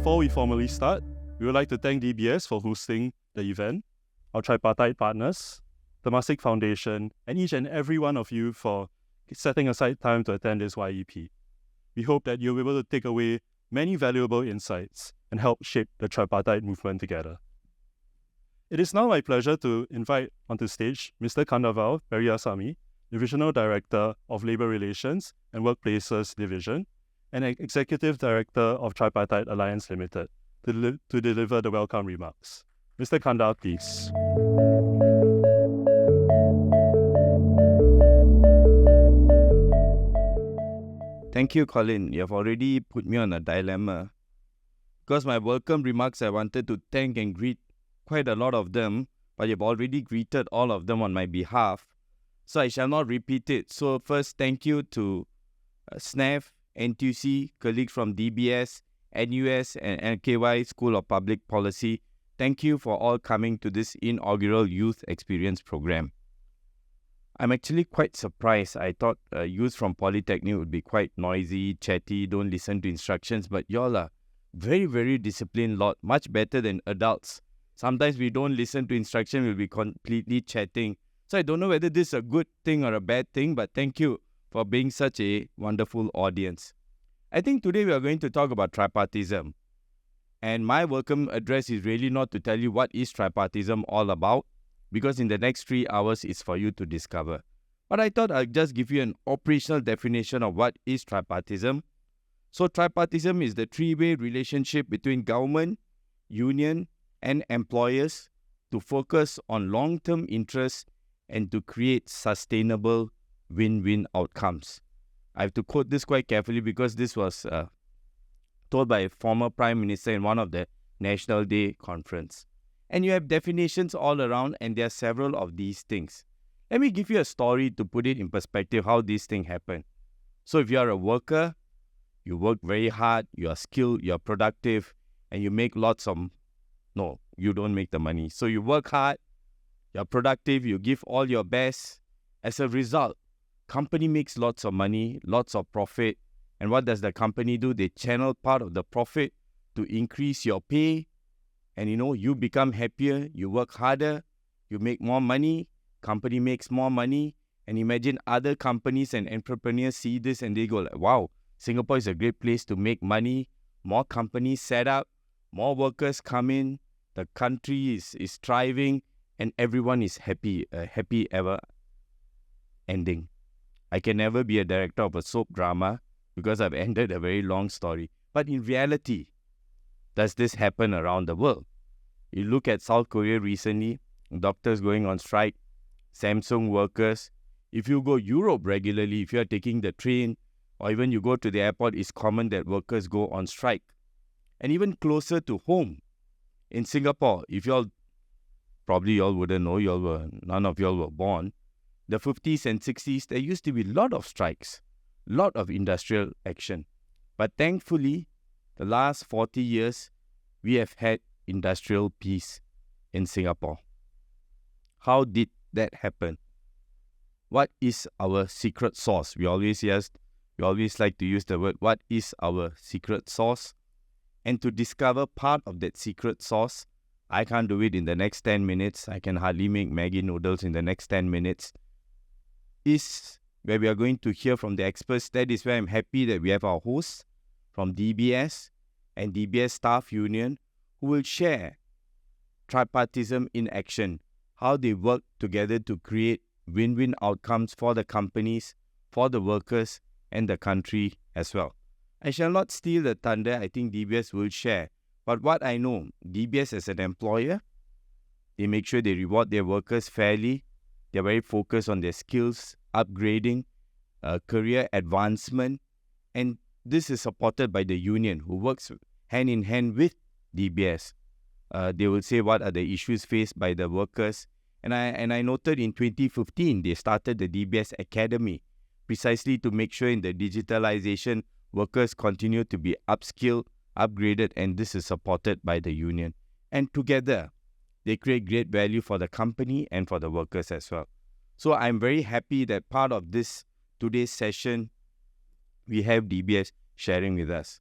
Before we formally start, we would like to thank DBS for hosting the event, our tripartite partners, Temasek Foundation, and each and every one of you for setting aside time to attend this YEP. We hope that you'll be able to take away many valuable insights and help shape the tripartite movement together. It is now my pleasure to invite onto stage Mr. Kandaval Periasamy, Divisional Director of Labour Relations and Workplaces Division, and Executive Director of Tripartite Alliance Limited, to deliver the welcome remarks. Mr. Kandal, please. Thank you, Colin. You have already put me on a dilemma. Because my welcome remarks, I wanted to thank and greet quite a lot of them, but you've already greeted all of them on my behalf, so I shall not repeat it. So first, thank you to SNAF, NTUC, colleagues from DBS, NUS, and LKY School of Public Policy. Thank you for all coming to this inaugural Youth Experience Program. I'm actually quite surprised. I thought youth from Polytechnic would be quite noisy, chatty, don't listen to instructions, but y'all are very, very disciplined lot, much better than adults. Sometimes we don't listen to instruction, we'll be completely chatting. So I don't know whether this is a good thing or a bad thing, but thank you for being such a wonderful audience. I think today we are going to talk about tripartism. And my welcome address is really not to tell you what is tripartism all about, because in the next 3 hours it's for you to discover. But I thought I'd just give you an operational definition of what is tripartism. So tripartism is the three-way relationship between government, union, and employers to focus on long-term interests and to create sustainable win-win outcomes. I have to quote this quite carefully because this was told by a former Prime Minister in one of the National Day conference. And you have definitions all around, and there are several of these things. Let me give you a story to put it in perspective how these things happen. So if you are a worker, you work very hard, you are skilled, you are productive, and you make lots of... No, you don't make the money. So you work hard, you're productive, you give all your best. As a result, company makes lots of money, lots of profit. And what does the company do? They channel part of the profit to increase your pay. And you become happier, you work harder, you make more money, company makes more money. And imagine other companies and entrepreneurs see this and they go like, wow, Singapore is a great place to make money. More companies set up, more workers come in, the country is thriving, and everyone is happy, a happy ever ending. I can never be a director of a soap drama because I've ended a very long story. But in reality, does this happen around the world? You look at South Korea recently, doctors going on strike, Samsung workers. If you go Europe regularly, if you are taking the train, or even you go to the airport, it's common that workers go on strike. And even closer to home, in Singapore, probably y'all wouldn't know, none of y'all were born, the 50s and 60s, there used to be a lot of strikes, lot of industrial action. But thankfully, the last 40 years, we have had industrial peace in Singapore. How did that happen? What is our secret sauce? We always like to use the word, what is our secret sauce? And to discover part of that secret sauce, I can't do it in the next 10 minutes. I can hardly make Maggi noodles in the next 10 minutes. Is where we are going to hear from the experts. That is where I'm happy that we have our hosts from DBS and DBS Staff Union who will share tripartism in action, how they work together to create win-win outcomes for the companies, for the workers, and the country as well. I shall not steal the thunder. I think DBS will share. But what I know, DBS as an employer, they make sure they reward their workers fairly. They're very focused on their skills, upgrading, career advancement. And this is supported by the union who works hand in hand with DBS. They will say what are the issues faced by the workers. And I noted in 2015, they started the DBS Academy precisely to make sure in the digitalization, workers continue to be upskilled, upgraded, and this is supported by the union. And together, they create great value for the company and for the workers as well. So I'm very happy that part of this today's session, we have DBS sharing with us.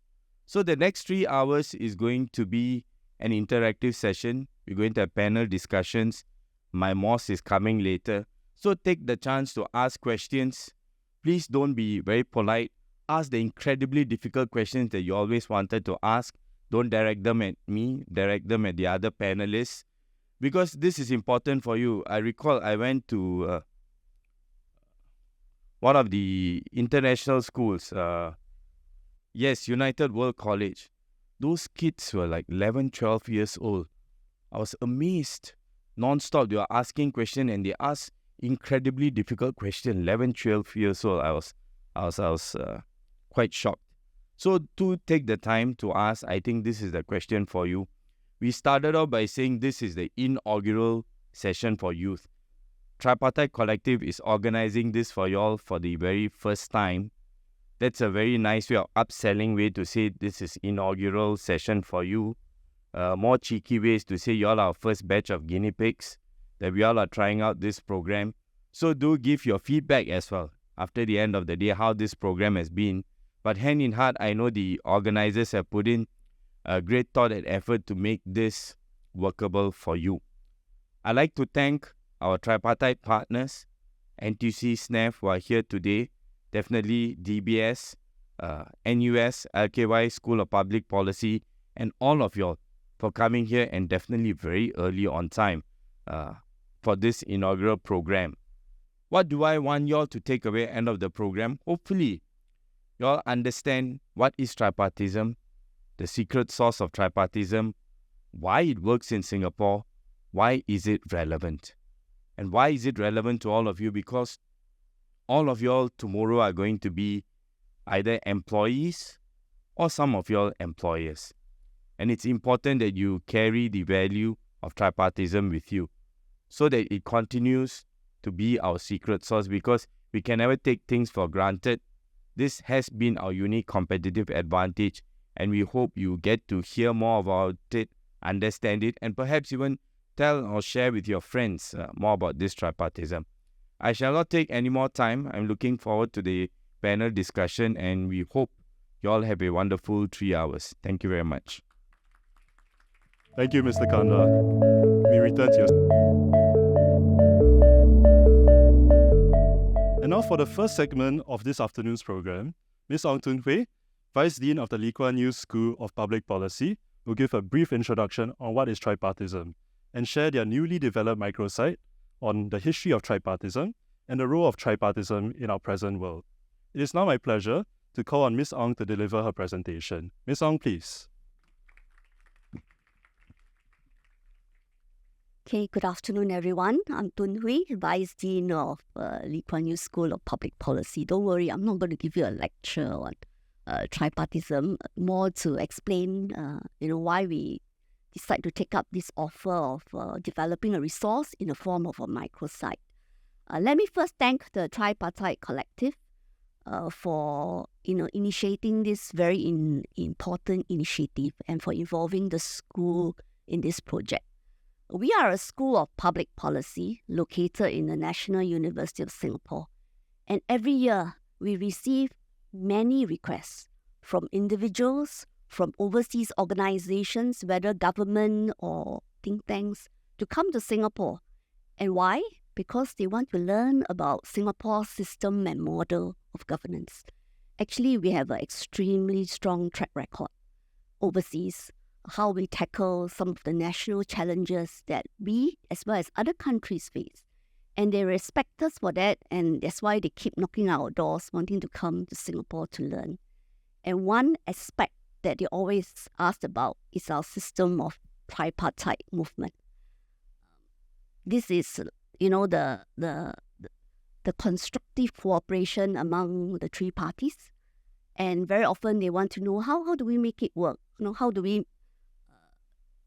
So the next 3 hours is going to be an interactive session. We're going to have panel discussions. My MOS is coming later. So take the chance to ask questions. Please don't be very polite. Ask the incredibly difficult questions that you always wanted to ask. Don't direct them at me. Direct them at the other panelists. Because this is important for you. I recall I went to one of the international schools. United World College. Those kids were like 11, 12 years old. I was amazed. Non-stop, they were asking questions and they asked incredibly difficult questions. 11, 12 years old. I was quite shocked. So to take the time to ask, I think this is the question for you. We started off by saying this is the inaugural session for youth. Tripartite Collective is organizing this for you all for the very first time. That's a very nice way of upselling way to say this is inaugural session for you. More cheeky ways to say you all are our first batch of guinea pigs, that we all are trying out this program. So do give your feedback as well after the end of the day how this program has been. But hand in heart, I know the organizers have put in a great thought and effort to make this workable for you. I'd like to thank our tripartite partners, NTUC, SNAF, who are here today. Definitely DBS, NUS, LKY, School of Public Policy, and all of y'all for coming here and definitely very early on time for this inaugural program. What do I want y'all to take away at the end of the program? Hopefully, y'all understand what is tripartism, the secret sauce of tripartism, why it works in Singapore, why is it relevant? And why is it relevant to all of you? Because all of y'all tomorrow are going to be either employees or some of y'all employers. And it's important that you carry the value of tripartism with you so that it continues to be our secret sauce, because we can never take things for granted. This has been our unique competitive advantage, and we hope you get to hear more about it, understand it, and perhaps even tell or share with your friends more about this tripartism. I shall not take any more time. I'm looking forward to the panel discussion, and we hope you all have a wonderful 3 hours. Thank you very much. Thank you, Mr. Kanda. We return to your... And now for the first segment of this afternoon's program, Ms. Ong Tun Hui, Vice Dean of the Lee Kuan Yew School of Public Policy, will give a brief introduction on what is tripartism and share their newly developed microsite on the history of tripartism and the role of tripartism in our present world. It is now my pleasure to call on Ms. Ong to deliver her presentation. Ms. Ong, please. Okay, good afternoon, everyone. I'm Tun Hui, Vice Dean of Lee Kuan Yew School of Public Policy. Don't worry, I'm not going to give you a lecture on tripartism, more to explain why we decide to take up this offer of developing a resource in the form of a microsite. Let me first thank the Tripartite Collective for initiating this very important initiative and for involving the school in this project. We are a school of public policy located in the National University of Singapore, and every year we receive many requests from individuals, from overseas organizations, whether government or think tanks, to come to Singapore. And why? Because they want to learn about Singapore's system and model of governance. Actually, we have an extremely strong track record overseas, how we tackle some of the national challenges that we, as well as other countries, face. And they respect us for that, and that's why they keep knocking our doors, wanting to come to Singapore to learn. And one aspect that they always ask about is our system of tripartite movement. This is, the constructive cooperation among the three parties. And very often they want to know how do we make it work? How do we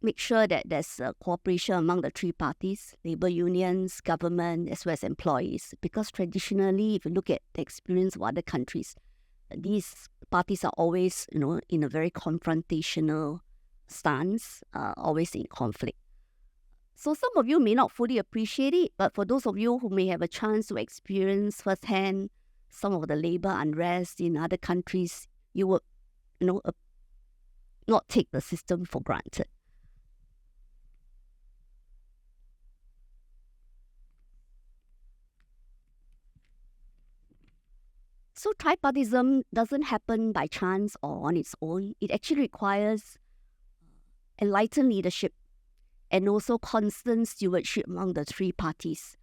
make sure that there's cooperation among the three parties, labor unions, government, as well as employees? Because traditionally, if you look at the experience of other countries, these parties are always, in a very confrontational stance, always in conflict. So some of you may not fully appreciate it, but for those of you who may have a chance to experience firsthand some of the labor unrest in other countries, you would, not take the system for granted. So tripartism doesn't happen by chance or on its own. It actually requires enlightened leadership and also constant stewardship among the three parties,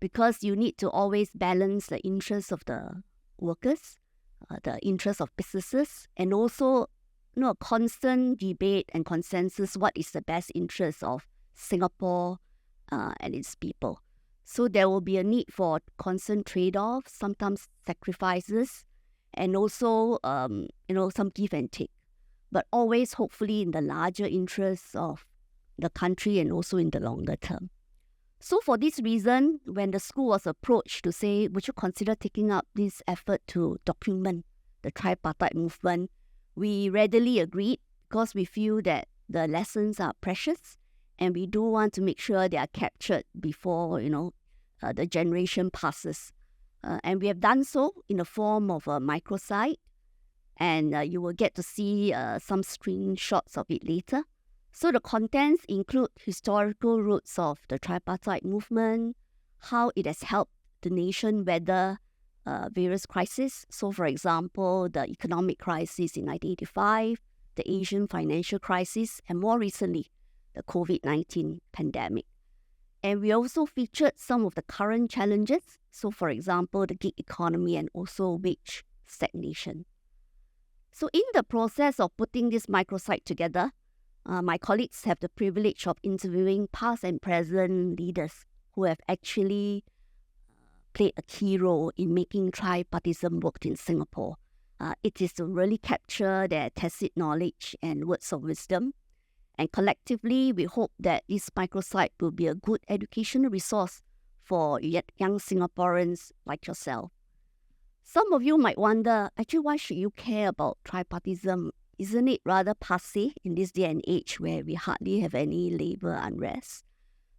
because you need to always balance the interests of the workers, the interests of businesses, and also a constant debate and consensus what is the best interest of Singapore and its people. So there will be a need for constant trade-offs, sometimes sacrifices, and also some give and take, but always hopefully in the larger interests of the country and also in the longer term. So for this reason, when the school was approached to say, would you consider taking up this effort to document the tripartite movement, we readily agreed, because we feel that the lessons are precious and we do want to make sure they are captured before, the generation passes. And we have done so in the form of a microsite, and you will get to see some screenshots of it later. So the contents include historical roots of the tripartite movement, how it has helped the nation weather various crises. So for example, the economic crisis in 1985, the Asian financial crisis, and more recently, the COVID-19 pandemic. And we also featured some of the current challenges. So for example, the gig economy and also wage stagnation. So in the process of putting this microsite together, my colleagues have the privilege of interviewing past and present leaders who have actually played a key role in making tripartism work in Singapore. It is to really capture their tacit knowledge and words of wisdom. And collectively, we hope that this microsite will be a good educational resource for young Singaporeans like yourself. Some of you might wonder, actually, why should you care about tripartism? Isn't it rather passé in this day and age where we hardly have any labour unrest?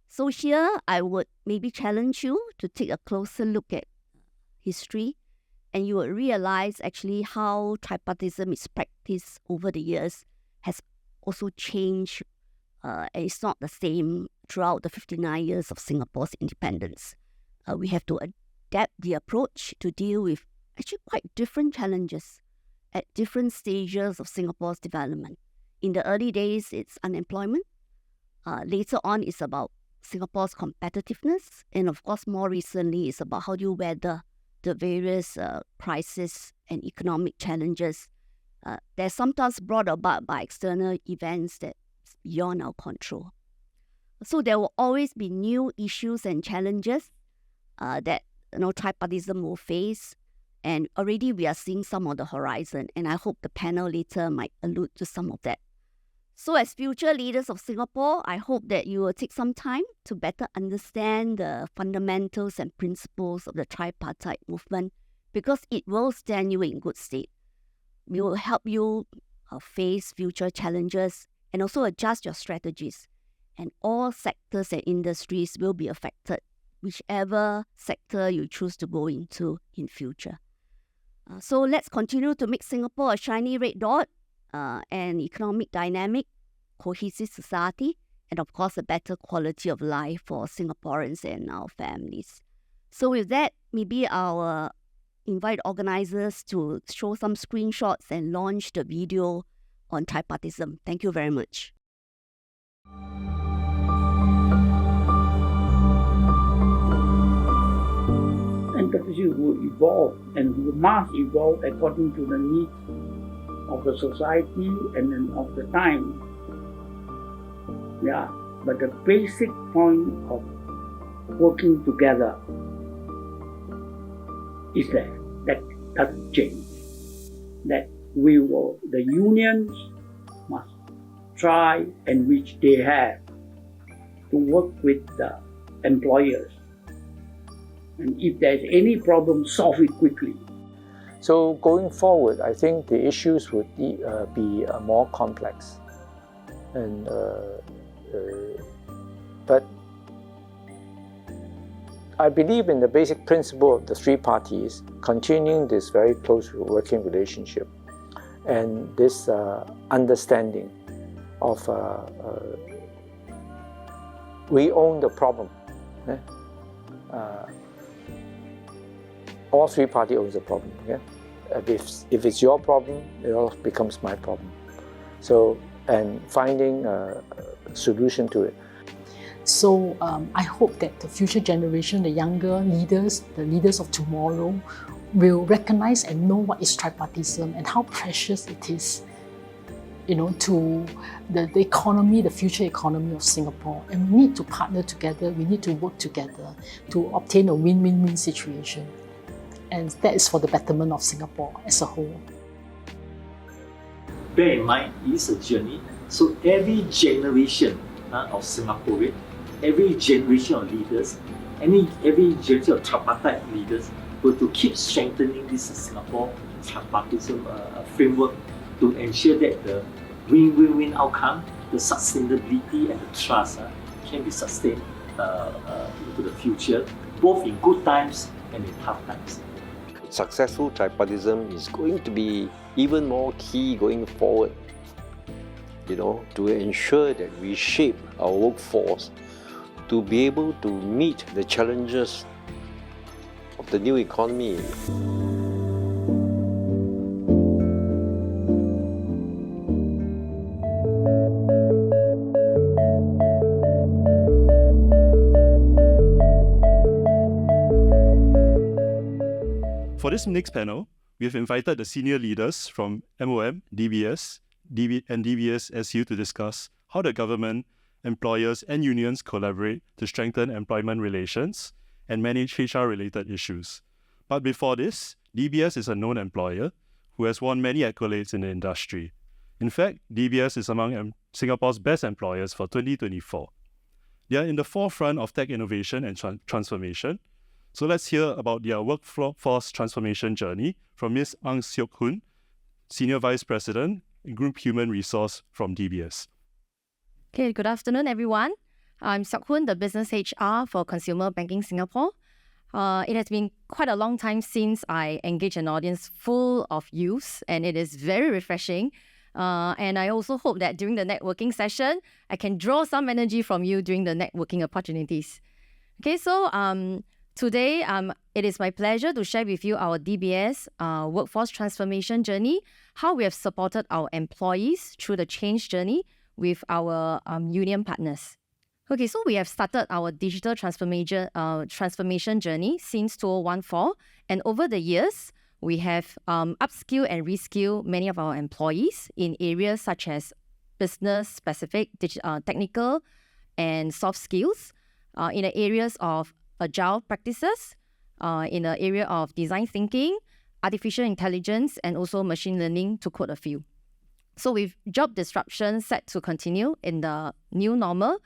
So here, I would maybe challenge you to take a closer look at history, and you will realize actually how tripartism is practiced over the years has also changed, and it's not the same throughout the 59 years of Singapore's independence. We have to adapt the approach to deal with actually quite different challenges at different stages of Singapore's development. In the early days, it's unemployment. Later on, it's about Singapore's competitiveness. And of course, more recently, it's about how do you weather the various crises and economic challenges. They're sometimes brought about by external events that's beyond our control. So there will always be new issues and challenges that tripartism will face. And already we are seeing some on the horizon, and I hope the panel later might allude to some of that. So as future leaders of Singapore, I hope that you will take some time to better understand the fundamentals and principles of the tripartite movement, because it will stand you in good state. We will help you face future challenges and also adjust your strategies. And all sectors and industries will be affected, whichever sector you choose to go into in future. So let's continue to make Singapore a shiny red dot, an economic dynamic, cohesive society, and of course a better quality of life for Singaporeans and our families. So with that, maybe I'll invite organizers to show some screenshots and launch the video on tripartism. Thank you very much. Enterprises will evolve and must evolve according to the needs of the society and then of the time. Yeah, but the basic point of working together is that doesn't change. That the unions must try, and which they have, to work with the employers. And if there's any problem, solve it quickly. So going forward, I think the issues would be more complex. But I believe in the basic principle of the three parties continuing this very close working relationship. and this understanding of we own the problem. All three parties own the problem. If it's your problem, it all becomes my problem. So, and finding a solution to it. So I hope that the future generation, the younger leaders, the leaders of tomorrow, will recognize and know what is tripartism and how precious it is, to the economy, the future economy of Singapore. And we need to partner together, we need to work together to obtain a win-win-win situation. And that is for the betterment of Singapore as a whole. Bear in mind, it's a journey. So every generation of Singaporean, every generation of leaders, every generation of tripartite leaders were to keep strengthening this Singapore tripartism framework to ensure that the win-win-win outcome, the sustainability and the trust can be sustained into the future, both in good times and in tough times. Successful tripartism is going to be even more key going forward, to ensure that we shape our workforce to be able to meet the challenges of the new economy. For this next panel, we have invited the senior leaders from MOM, DBS, and DBS SU to discuss how the government, employers, and unions collaborate to strengthen employment relations and manage HR-related issues. But before this, DBS is a known employer who has won many accolades in the industry. In fact, DBS is among Singapore's best employers for 2024. They are in the forefront of tech innovation and transformation. So let's hear about their workforce transformation journey from Ms. Ang Seok Hun, Senior Vice President, Group Human Resource from DBS. Okay, good afternoon, everyone. I'm Seok Hun, the Business HR for Consumer Banking Singapore. It has been quite a long time since I engaged an audience full of youth, and it is very refreshing. And I also hope that during the networking session, I can draw some energy from you during the networking opportunities. Okay, so today, it is my pleasure to share with you our DBS workforce transformation journey, how we have supported our employees through the change journey with our union partners. Okay, so we have started our digital transformation journey since 2014, and over the years, we have upskilled and reskilled many of our employees in areas such as business-specific technical and soft skills, in the areas of agile practices, in the area of design thinking, artificial intelligence, and also machine learning, to quote a few. So with job disruption set to continue in the new normal,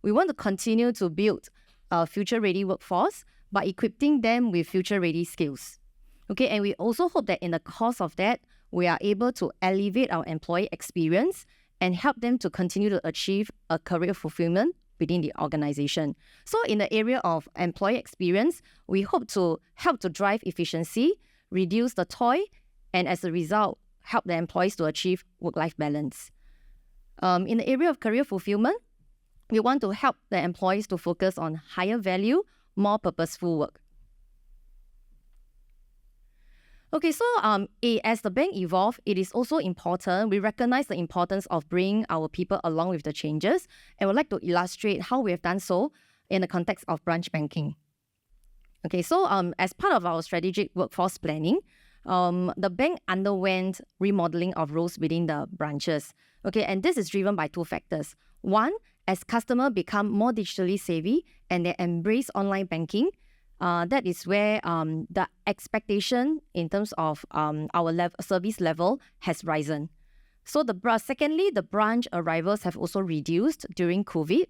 we want to continue to build a future-ready workforce by equipping them with future-ready skills. Okay, and we also hope that in the course of that, we are able to elevate our employee experience and help them to continue to achieve a career fulfillment within the organization. So in the area of employee experience, we hope to help to drive efficiency, reduce the toil, and as a result, help the employees to achieve work-life balance. In the area of career fulfillment, we want to help the employees to focus on higher value, more purposeful work. Okay, so as the bank evolves, it is also important, we recognize the importance of bringing our people along with the changes, and would like to illustrate how we have done so in the context of branch banking. Okay, so as part of our strategic workforce planning, the bank underwent remodeling of roles within the branches. Okay, and this is driven by two factors. One, as customers become more digitally savvy and they embrace online banking, that is where the expectation in terms of our service level has risen. So secondly, the branch arrivals have also reduced during COVID,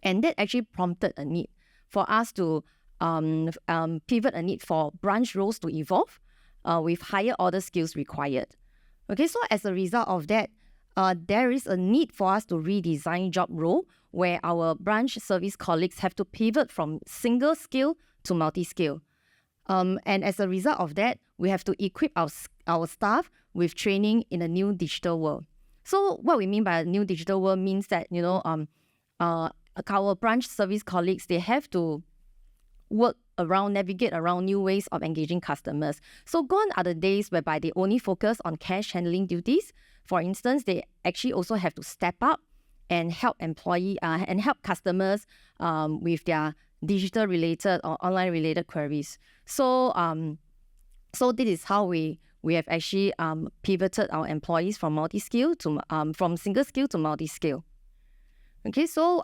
and that actually prompted a need for us to pivot a need for branch roles to evolve with higher order skills required. Okay, so as a result of that, there is a need for us to redesign job role where our branch service colleagues have to pivot from single skill to multi-skill. And as a result of that, we have to equip our staff with training in a new digital world. So what we mean by a new digital world means that, our branch service colleagues, they have to navigate around new ways of engaging customers. So gone are the days whereby they only focus on cash handling duties. For instance, they actually also have to step up and help customers with their digital related or online related queries. So this is how we have actually pivoted our employees from multi-skill to from single skill to multi-skill. Okay, so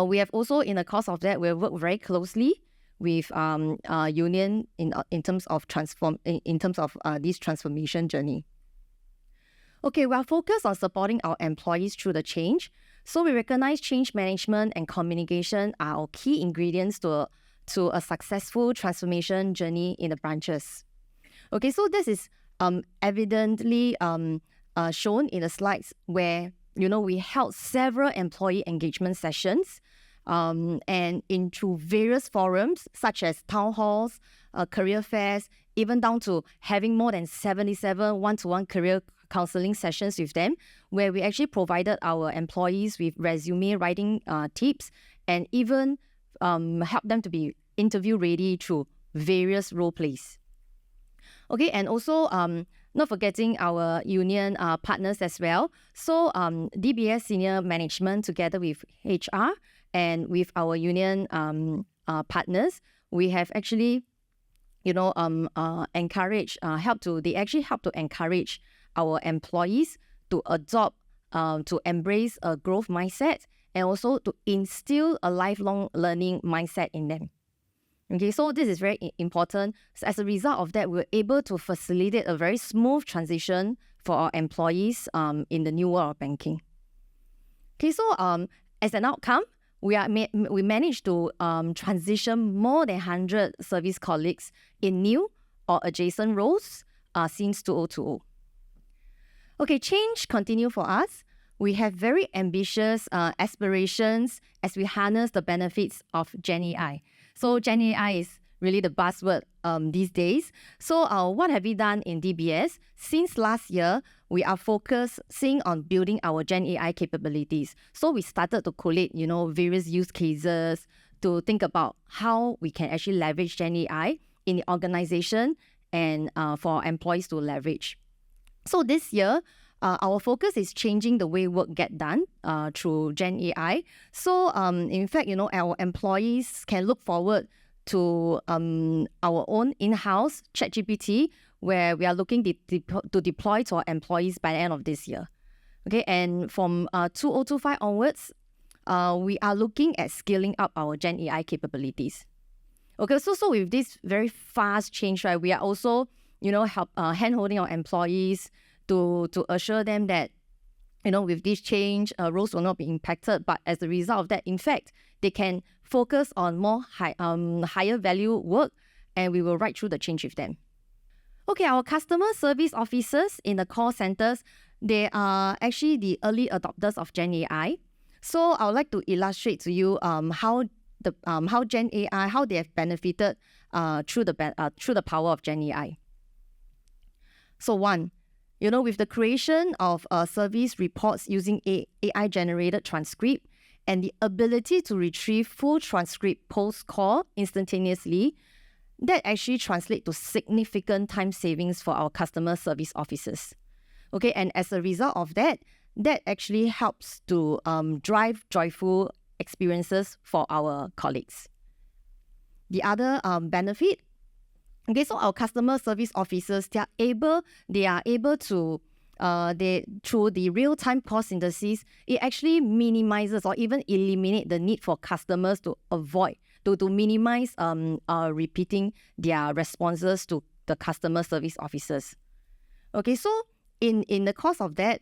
we have also, in the course of that, we have worked very closely with union in terms of this transformation journey. Okay, we are focused on supporting our employees through the change. So we recognize change management and communication are our key ingredients to a successful transformation journey in the branches. Okay, so this is evidently shown in the slides where we held several employee engagement sessions and through various forums such as town halls, career fairs, even down to having more than 77 one-to-one career counseling sessions with them, where we actually provided our employees with resume writing tips and even helped them to be interview ready through various role plays. Okay, and also not forgetting our union partners as well. So DBS senior management together with HR and with our union partners, we have actually help to encourage our employees to adopt, to embrace a growth mindset and also to instill a lifelong learning mindset in them. Okay, so this is very important. So as a result of that, we're able to facilitate a very smooth transition for our employees in the new world of banking. Okay, so as an outcome, we managed to transition more than 100 service colleagues in new or adjacent roles since 2020. Okay, change continue for us. We have very ambitious aspirations as we harness the benefits of Gen AI. So Gen AI is really the buzzword these days. So what have we done in DBS? Since last year, we are focusing on building our Gen AI capabilities. So we started to collate, various use cases to think about how we can actually leverage Gen AI in the organization and for employees to leverage. So this year, our focus is changing the way work get done through Gen AI. So in fact, our employees can look forward to our own in-house ChatGPT, where we are looking to deploy to our employees by the end of this year. Okay, and from 2025 onwards, we are looking at scaling up our Gen AI capabilities. Okay, so with this very fast change, right, we are also, hand-holding our employees to assure them that, with this change, roles will not be impacted. But as a result of that, in fact, they can focus on more higher value work, and we will ride through the change with them. Okay, our customer service officers in the call centers, they are actually the early adopters of Gen AI. So I would like to illustrate to you how Gen AI, how they have benefited through the power of Gen AI. So one, with the creation of service reports using AI-generated transcript and the ability to retrieve full transcript post-call instantaneously, that actually translates to significant time savings for our customer service officers. Okay, and as a result of that actually helps to drive joyful experiences for our colleagues. The other benefit, okay, so our customer service officers, they are able to, through the real-time call synthesis, it actually minimizes or even eliminate the need for customers to avoid, to minimize repeating their responses to the customer service officers. Okay, so in the course of that,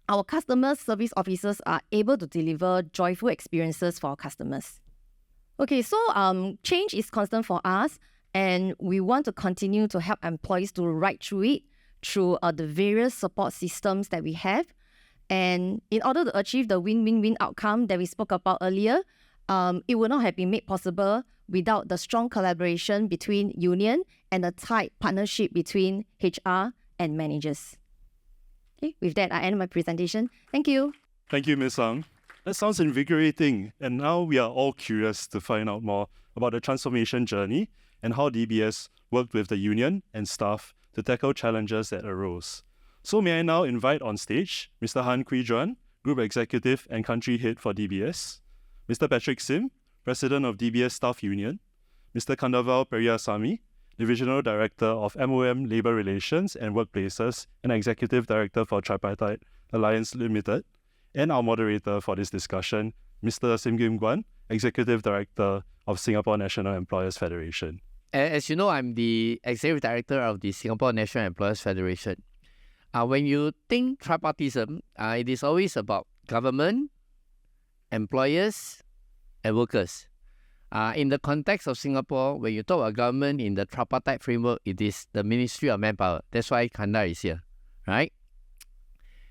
our customer service officers are able to deliver joyful experiences for our customers. Okay, so change is constant for us, and we want to continue to help employees to ride through it through the various support systems that we have. And in order to achieve the win-win-win outcome that we spoke about earlier, it would not have been made possible without the strong collaboration between union and the tight partnership between HR and managers. Okay, with that, I end my presentation. Thank you. Thank you, Ms. Ang. That sounds invigorating. And now we are all curious to find out more about the transformation journey and how DBS worked with the union and staff to tackle challenges that arose. So may I now invite on stage Mr. Han Kui-juan, Group Executive and Country Head for DBS, Mr. Patrick Sim, President of DBS Staff Union, Mr. Kandaval Periyasamy, Divisional Director of MOM Labour Relations and Workplaces and Executive Director for Tripartite Alliance Limited, and our moderator for this discussion, Mr. Sim Kim Guan, Executive Director of Singapore National Employers Federation. As you know, I'm the Executive Director of the Singapore National Employers Federation. When you think tripartism, it is always about government, employers, and workers. In the context of Singapore, when you talk about government in the tripartite framework, it is the Ministry of Manpower. That's why Kanda is here, right?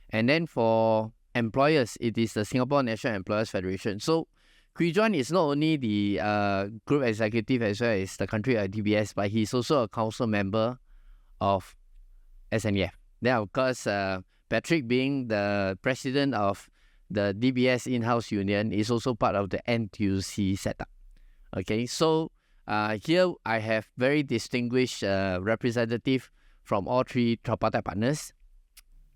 And then for employers, it is the Singapore National Employers Federation. So Kui-juan is not only the group executive as well as the country at DBS, but he's also a council member of SNEF. Then of course, Patrick being the president of the DBS in-house union is also part of the NTUC setup. Okay, so here I have very distinguished representative from all three tripartite partners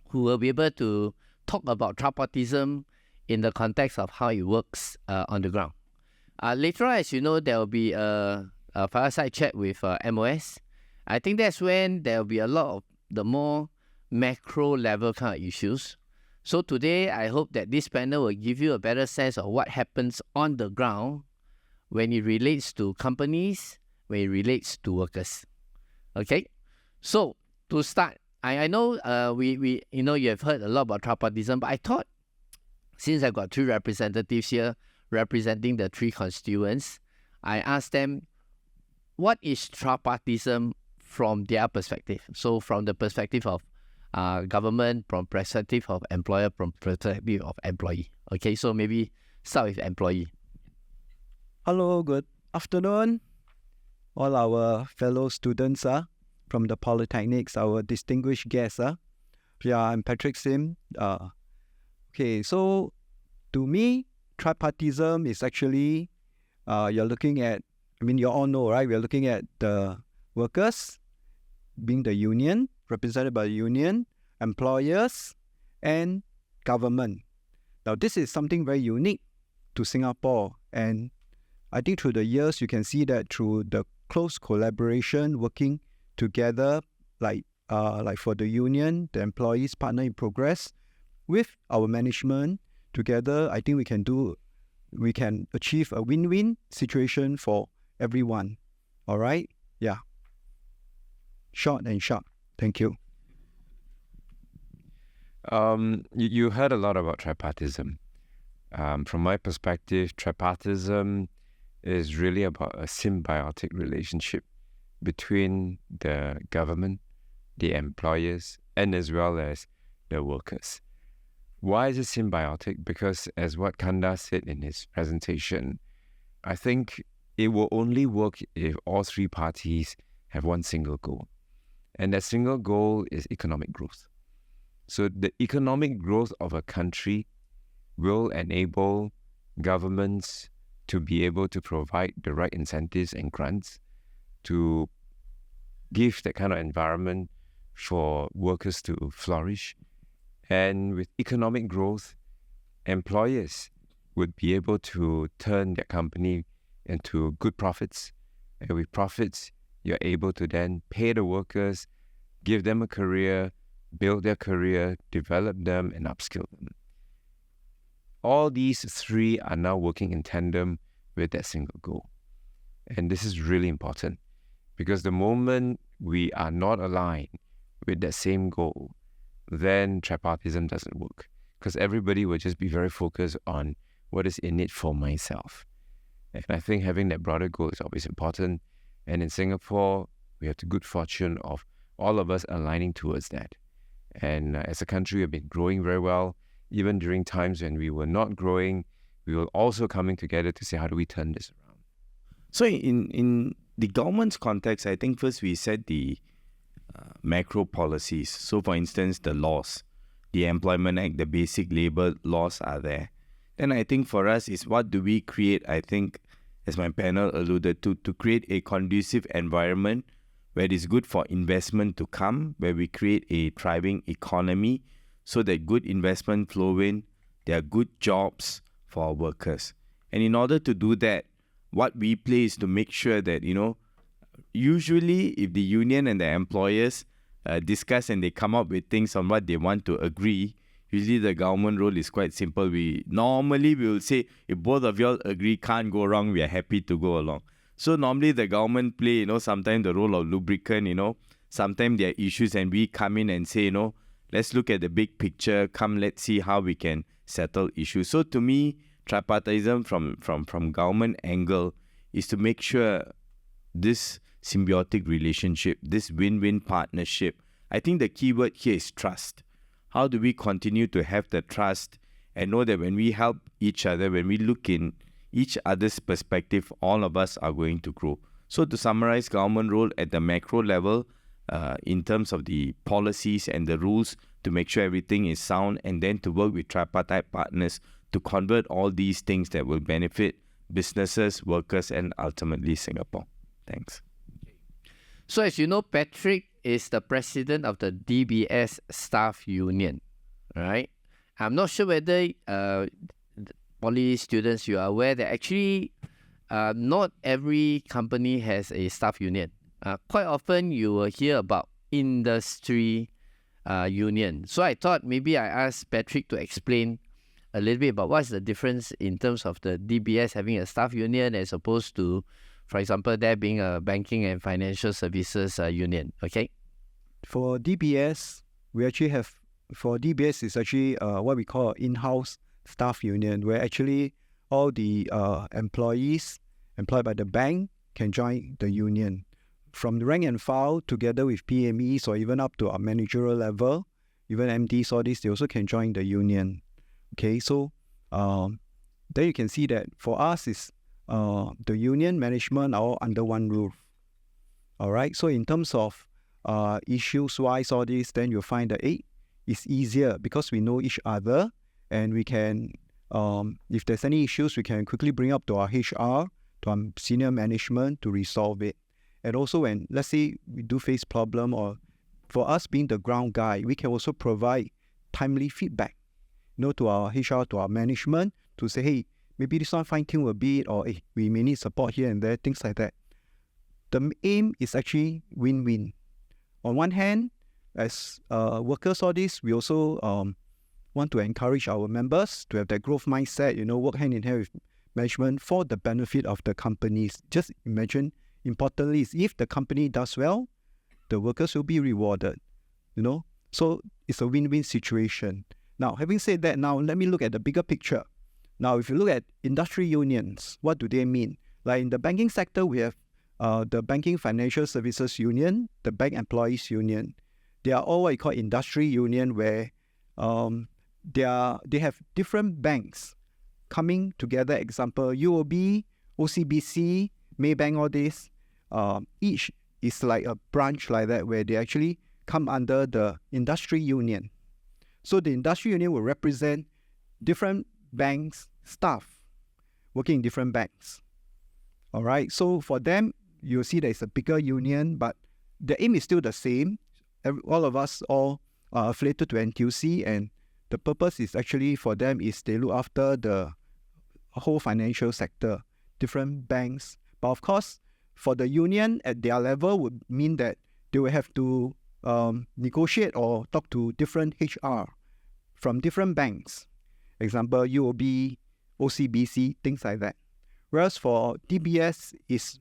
who will be able to talk about tripartism in the context of how it works on the ground. Later on, as you know, there will be a fireside chat with MOS. I think that's when there will be a lot of the more macro level kind of issues. So today, I hope that this panel will give you a better sense of what happens on the ground when it relates to companies, when it relates to workers. Okay? So, to start, I know we you have heard a lot about tripartism, but I thought since I've got three representatives here representing the three constituents, I asked them, what is tripartism from their perspective? So from the perspective of government, from perspective of employer, from perspective of employee. Okay, so maybe start with employee. Hello, good afternoon, all our fellow students from the Polytechnics, our distinguished guests. Yeah, I'm Patrick Sim. Okay, so to me, tripartism is actually, you're looking at, you all know, right? We're looking at the workers being the union, represented by the union, employers, and government. Now, this is something very unique to Singapore, and I think through the years, you can see that through the close collaboration, working together, like for the union, the employees partner in progress with our management together, I think we can achieve a win-win situation for everyone. All right? Yeah. Short and sharp. Thank you. You heard a lot about tripartism. From my perspective, tripartism is really about a symbiotic relationship between the government, the employers, and as well as the workers. Why is it symbiotic? Because as what Kanda said in his presentation, I think it will only work if all three parties have one single goal. And that single goal is economic growth. So the economic growth of a country will enable governments to be able to provide the right incentives and grants to give that kind of environment for workers to flourish. And with economic growth, employers would be able to turn their company into good profits. And with profits, you're able to then pay the workers, give them a career, build their career, develop them, and upskill them. All these three are now working in tandem with that single goal. And this is really important because the moment we are not aligned with that same goal, then tripartism doesn't work because everybody will just be very focused on what is in it for myself. And I think having that broader goal is always important. And in Singapore, we have the good fortune of all of us aligning towards that. And as a country, we've been growing very well. Even during times when we were not growing, we will also coming together to say, how do we turn this around? So in the government's context, I think first we set the macro policies. So for instance, the laws, the Employment Act, the basic labor laws are there. Then I think for us is what do we create, I think, as my panel alluded to create a conducive environment where it is good for investment to come, where we create a thriving economy so that good investment flow in, there are good jobs for our workers. And in order to do that, what we play is to make sure that, usually if the union and the employers discuss and they come up with things on what they want to agree, usually the government role is quite simple. We will say, if both of y'all agree, can't go wrong, we are happy to go along. So normally the government play, sometimes the role of lubricant, sometimes there are issues and we come in and say, let's look at the big picture, let's see how we can settle issues. So to me, tripartism from government angle is to make sure this symbiotic relationship, this win-win partnership, I think the key word here is trust. How do we continue to have the trust and know that when we help each other, when we look in each other's perspective, all of us are going to grow. So to summarize, government role at the macro level, in terms of the policies and the rules to make sure everything is sound, and then to work with tripartite partners to convert all these things that will benefit businesses, workers, and ultimately Singapore. Thanks. So as you know, Patrick is the president of the DBS Staff Union, right? I'm not sure whether poly students, you are aware that actually not every company has a staff union. Quite often you will hear about industry union. So I thought maybe I asked Patrick to explain a little bit about what's the difference in terms of the DBS having a staff union as opposed to, for example, there being a banking and financial services union. Okay. For DBS, DBS is actually what we call an in-house staff union, where actually all the employees employed by the bank can join the union. From the rank and file together with PMEs or even up to our managerial level, even MDs, all this, they also can join the union. Okay, so there you can see that for us is the union management are all under one roof. All right, so in terms of issues-wise, all this, then you'll find that it's easier because we know each other and we can, if there's any issues, we can quickly bring up to our HR, to our senior management to resolve it. And also when, let's say, we do face problem, or for us being the ground guy, we can also provide timely feedback, to our HR, to our management, to say, hey, maybe this one fine-tune a bit, or hey, we may need support here and there, things like that. The aim is actually win-win. On one hand, as workers, all this, we also want to encourage our members to have that growth mindset, work hand in hand with management for the benefit of the companies. Just imagine, importantly, is if the company does well, the workers will be rewarded, So it's a win-win situation. Now, having said that, now let me look at the bigger picture. Now, if you look at industry unions, what do they mean? Like in the banking sector, we have the Banking Financial Services Union, the Bank Employees Union. They are all what you call industry union, where they have different banks coming together. Example, UOB, OCBC, Maybank, all this. Each is like a branch like that, where they actually come under the industry union. So the industry union will represent different banks' staff working in different banks. All right. So for them, you'll see there's a bigger union, but the aim is still the same. All of us all are affiliated to NTUC, and the purpose is actually for them is they look after the whole financial sector, different banks. But of course, for the union at their level would mean that they will have to negotiate or talk to different HR from different banks. Example, UOB, OCBC, things like that. Whereas for DBS, is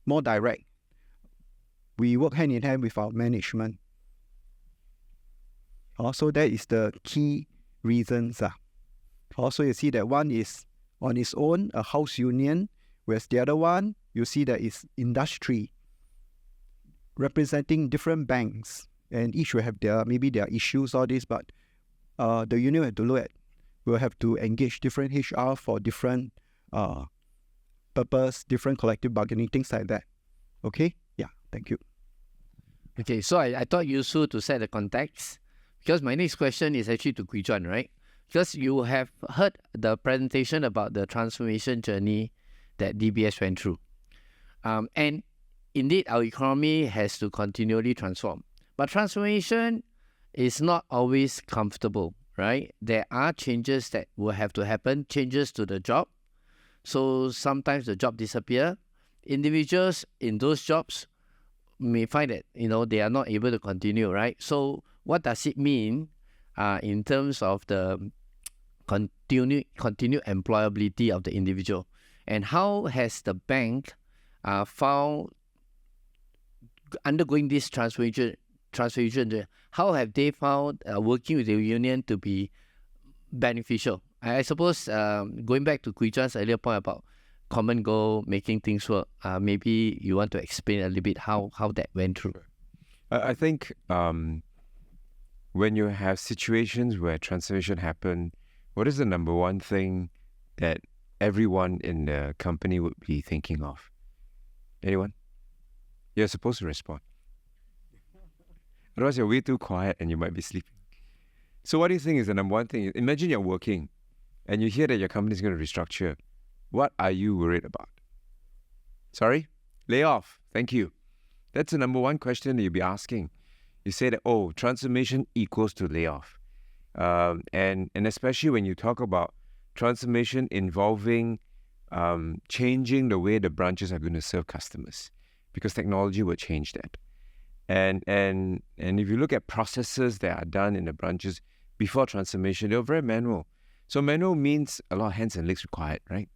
more direct. We work hand in hand with our management. Also, that is the key reasons. Also, you see that one is on its own, a house union, whereas the other one, you see that it's industry, representing different banks, and each will have their issues, all this, but the union have to look at we'll have to engage different HR for different purpose, different collective bargaining, things like that. Okay? Yeah, thank you. Okay, so I thought useful to set the context, because my next question is actually to Kuan, right? Because you have heard the presentation about the transformation journey that DBS went through. And indeed, our economy has to continually transform. But transformation is not always comfortable, right? There are changes that will have to happen, changes to the job. So sometimes the job disappear. Individuals in those jobs may find that, they are not able to continue, right? So what does it mean in terms of the continued employability of the individual? And how has the bank found, undergoing this transformation, how have they found working with the union to be beneficial? I suppose going back to Kuijan's earlier point about common goal, making things work, maybe you want to explain a little bit how that went through. I think when you have situations where transformation happen, what is the number one thing that everyone in the company would be thinking of? Anyone? You're supposed to respond. Otherwise, you're way too quiet and you might be sleeping. So what do you think is the number one thing? Imagine you're working and you hear that your company is going to restructure. What are you worried about? Sorry? Layoff. Thank you. That's the number one question that you'll be asking. You say that, transformation equals to layoff. And especially when you talk about transformation involving changing the way the branches are going to serve customers, because technology will change that. And if you look at processes that are done in the branches before transformation, they're very manual. So manual means a lot of hands and legs required, right?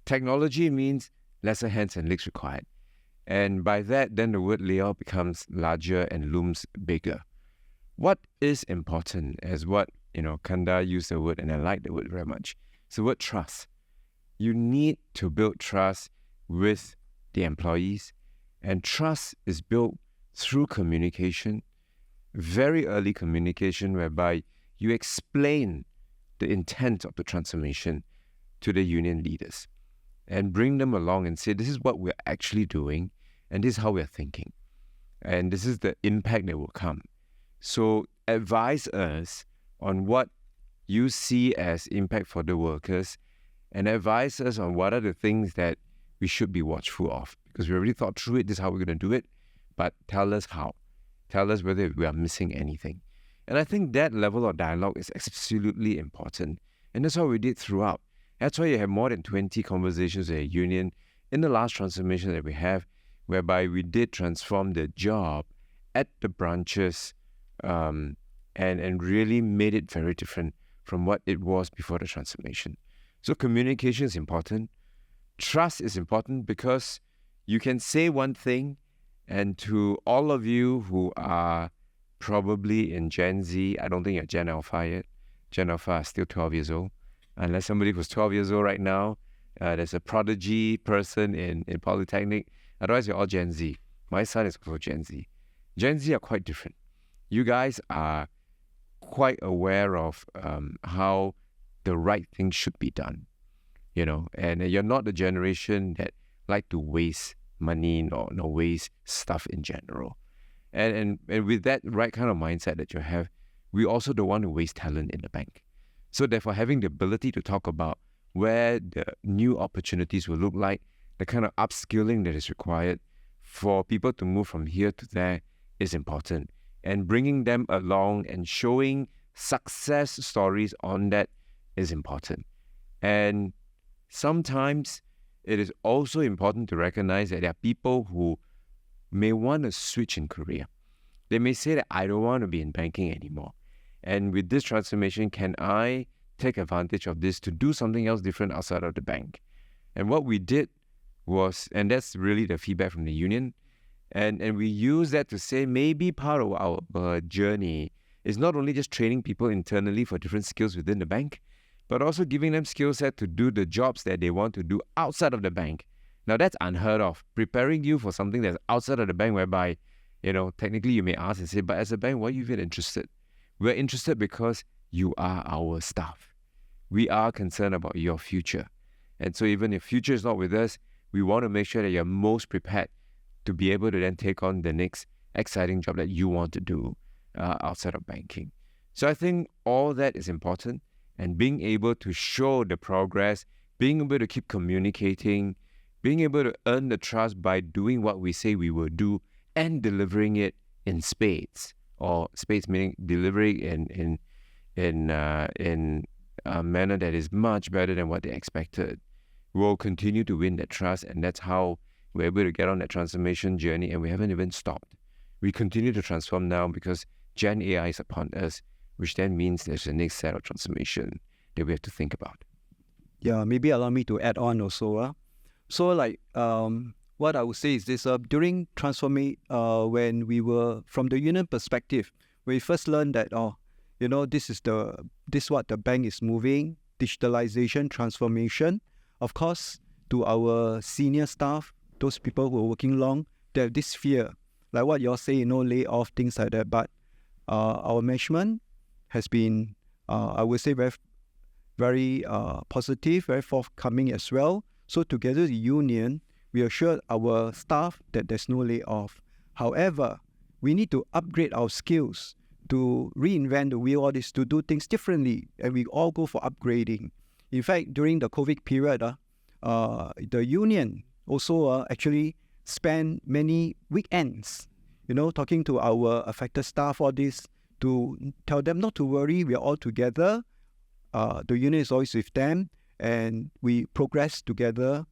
Technology means lesser hands and legs required. And by that, then the word layoff becomes larger and looms bigger. What is important, as what, Kanda used the word, and I like the word very much, it's the word trust. You need to build trust with the employees, and trust is built through communication, very early communication, whereby you explain the intent of the transformation to the union leaders and bring them along and say, this is what we're actually doing and this is how we're thinking. And this is the impact that will come. So advise us on what you see as impact for the workers and advise us on what are the things that we should be watchful of. Because we already thought through it, this is how we're going to do it, but tell us how. Tell us whether we are missing anything. And I think that level of dialogue is absolutely important. And that's what we did throughout. That's why you have more than 20 conversations with a union in the last transformation that we have, whereby we did transform the job at the branches and really made it very different from what it was before the transformation. So communication is important. Trust is important because you can say one thing, and to all of you who are probably in Gen Z, I don't think you're Gen Alpha yet. Gen Alpha are still 12 years old. Unless somebody who's 12 years old right now, there's a prodigy person in Polytechnic. Otherwise, you're all Gen Z. My son is also Gen Z. Gen Z are quite different. You guys are quite aware of how the right thing should be done, and you're not the generation that like to waste money or waste stuff in general. And with that right kind of mindset that you have, we also don't want to waste talent in the bank. So therefore, having the ability to talk about where the new opportunities will look like, the kind of upskilling that is required for people to move from here to there is important. And bringing them along and showing success stories on that is important. And sometimes it is also important to recognize that there are people who may want to switch in career. They may say that I don't want to be in banking anymore. And with this transformation, can I take advantage of this to do something else different outside of the bank? And what we did was, and that's really the feedback from the union, and we use that to say maybe part of our journey is not only just training people internally for different skills within the bank, but also giving them skill set to do the jobs that they want to do outside of the bank. Now that's unheard of. Preparing you for something that's outside of the bank, whereby, technically you may ask and say, but as a bank, why are you even interested? We're interested because you are our staff. we are concerned about your future. And so even if future is not with us, we want to make sure that you're most prepared to be able to then take on the next exciting job that you want to do outside of banking. So I think all that is important, and being able to show the progress, being able to keep communicating, being able to earn the trust by doing what we say we will do and delivering it in spades, or spades meaning delivering in a manner that is much better than what they expected. We'll continue to win that trust, and that's how we're able to get on that transformation journey, and we haven't even stopped. We continue to transform now because Gen AI is upon us, which then means there's a next set of transformation that we have to think about. Yeah, maybe allow me to add on also. So like what I would say is this, during transformation, when we were, from the union perspective, we first learned that, this is what the bank is moving, digitalization, transformation. Of course, to our senior staff, those people who are working long, they have this fear, like what you're saying, lay off, things like that. But our management has been, I would say, very, very positive, very forthcoming as well. So together with the union, we assured our staff that there's no layoff. However, we need to upgrade our skills to reinvent the wheel, all this, to do things differently, and we all go for upgrading. In fact, during the COVID period, the union also actually spent many weekends, talking to our affected staff, all this, to tell them not to worry, we are all together. The union is always with them, and we progress together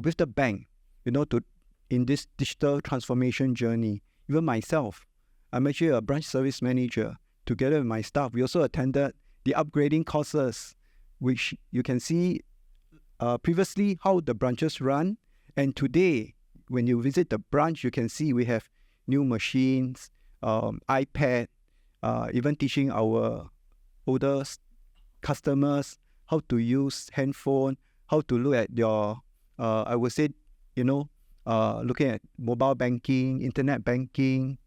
with the bank, in this digital transformation journey. Even myself, I'm actually a branch service manager. Together with my staff, we also attended the upgrading courses, which you can see previously how the branches run. And today, when you visit the branch, you can see we have new machines, iPad, even teaching our older customers how to use handphone, how to look at your, I would say, looking at mobile banking, internet banking,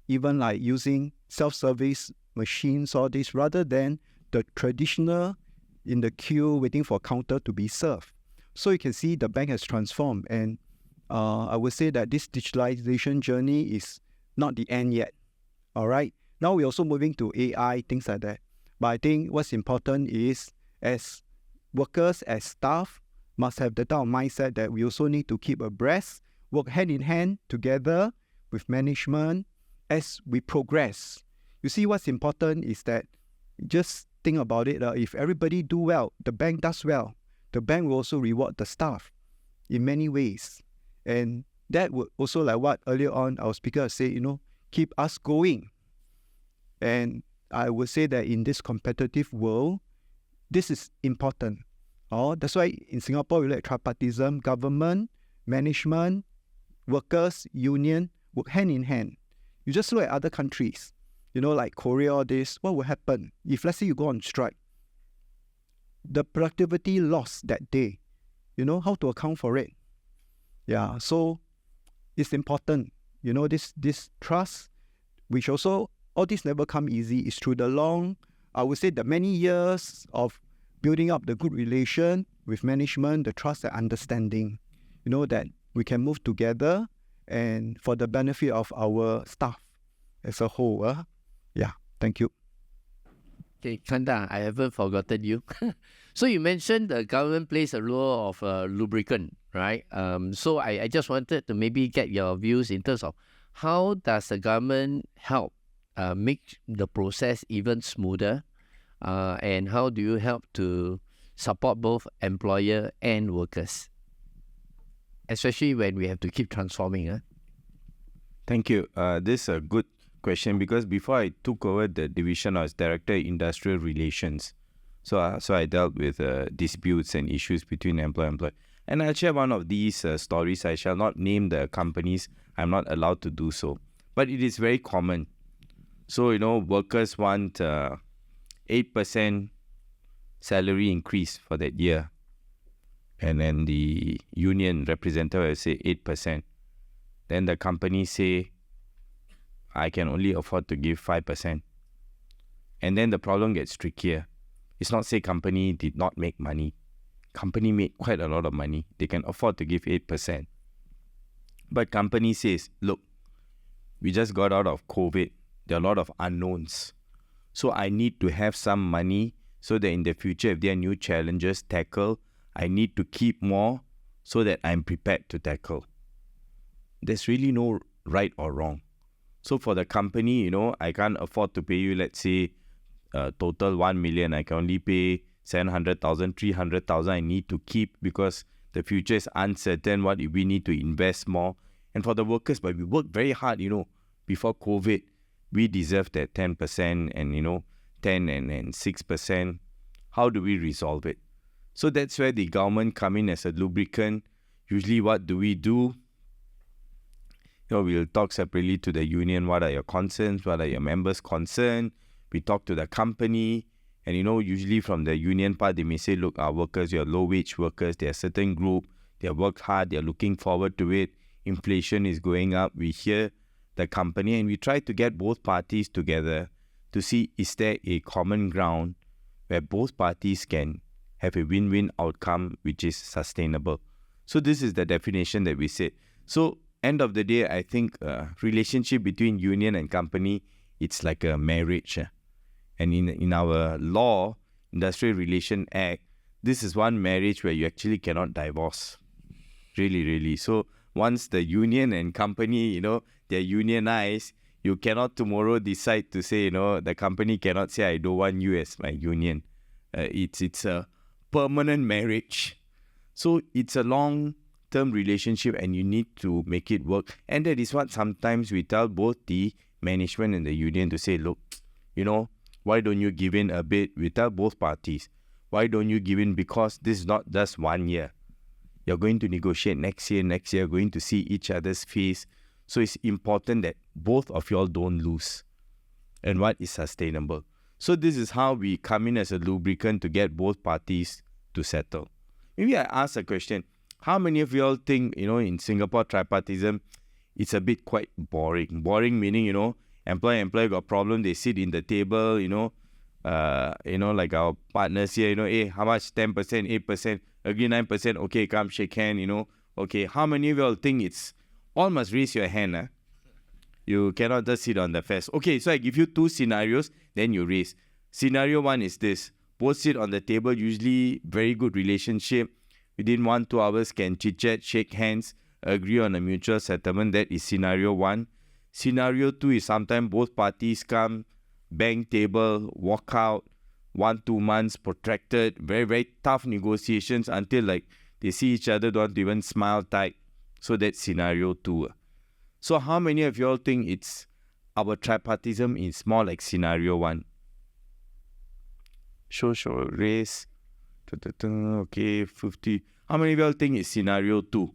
even like using self-service machines, all this, rather than the traditional in the queue waiting for counter to be served. So you can see the bank has transformed, and I would say that this digitalization journey is not the end yet. All right. Now we're also moving to AI, things like that. But I think what's important is, as workers, as staff, must have the type of mindset that we also need to keep abreast, work hand in hand together with management as we progress. You see, what's important is that just think about it. If everybody do well, the bank does well. The bank will also reward the staff in many ways. And that would also, like what earlier on our speaker said, keep us going. And I would say that in this competitive world, this is important. That's why in Singapore, we like tripartism, government, management, workers, union, work hand in hand. You just look at other countries, like Korea or this, what will happen if, let's say, you go on strike? The productivity lost that day, how to account for it? Yeah, so it's important, this trust, which also, all this never come easy. It's through the long, I would say, the many years of building up the good relation with management, the trust and understanding, that we can move together and for the benefit of our staff as a whole. Yeah, thank you. Okay, Kanda, I haven't forgotten you. So you mentioned the government plays a role of a lubricant, right? So I just wanted to maybe get your views in terms of how does the government help make the process even smoother? And how do you help to support both employer and workers, especially when we have to keep transforming? Thank you. This is a good question, because before I took over the division, I was Director of Industrial Relations. So I dealt with disputes and issues between employer and employee. And I'll share one of these stories. I shall not name the companies. I'm not allowed to do so. But it is very common. So, workers want 8% salary increase for that year. And then the union representative will say 8%. Then the company say, I can only afford to give 5%. And then the problem gets trickier. It's not say company did not make money. Company made quite a lot of money. They can afford to give 8%. But company says, look, we just got out of COVID. There are a lot of unknowns. So I need to have some money so that in the future, if there are new challenges tackle, I need to keep more so that I'm prepared to tackle. There's really no right or wrong. So for the company, I can't afford to pay you, let's say, total 1 million. I can only pay 700,000, 300,000 I need to keep because the future is uncertain. What if we need to invest more? And for the workers, but we worked very hard, before COVID, we deserve that 10% and, 10 and 6%. How do we resolve it? So that's where the government come in as a lubricant. Usually what do? We'll talk separately to the union. What are your concerns? What are your members' concerns? We talk to the company. And, usually from the union part, they may say, look, our workers, you're low-wage workers. They're a certain group. They have worked hard. They're looking forward to it. Inflation is going up. We hear the company and we try to get both parties together to see is there a common ground where both parties can have a win-win outcome which is sustainable. So this is the definition that we said. So end of the day, I think relationship between union and company, it's like a marriage. And in our law, Industrial Relation Act, this is one marriage where you actually cannot divorce. Really, really. So once the union and company, they're unionized, you cannot tomorrow decide to say, the company cannot say, I don't want you as my union. It's a permanent marriage. So it's a long-term relationship and you need to make it work. And that is what sometimes we tell both the management and the union to say, look, why don't you give in a bit? We tell both parties, why don't you give in? Because this is not just 1 year. You're going to negotiate next year, going to see each other's face. So it's important that both of y'all don't lose. And what is sustainable? So this is how we come in as a lubricant to get both parties to settle. Maybe I ask a question. How many of y'all think, in Singapore tripartism, it's a bit quite boring? Boring meaning, employer got problem, they sit in the table, like our partners here, hey, how much? 10%, 8%, agree 9%, okay, come shake hand, Okay, how many of y'all think it's all must raise your hand? You cannot just sit on the fence. Okay, so I give you two scenarios, then you raise. Scenario one is this. Both sit on the table, usually very good relationship. Within 1-2 hours can chit-chat, shake hands, agree on a mutual settlement. That is scenario one. Scenario two is sometimes both parties come, bang table, walk out, 1-2 months, protracted, very, very tough negotiations until they see each other, don't even smile tight. So that's scenario two. So how many of y'all think it's our tripartism is more like scenario one? Show, raise. Okay, 50. How many of y'all think it's scenario two?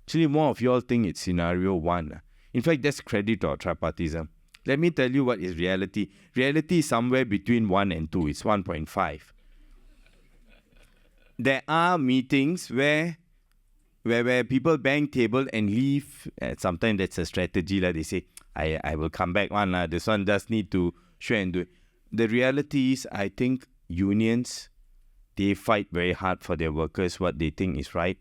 Actually, more of y'all think it's scenario one. In fact, that's credit to our tripartism. Let me tell you what is reality. Reality is somewhere between 1 and 2. It's 1.5. There are meetings where people bang table and leave. Sometimes that's a strategy. They say, I will come back one. This one does need to share and do it. The reality is, I think unions, they fight very hard for their workers, what they think is right.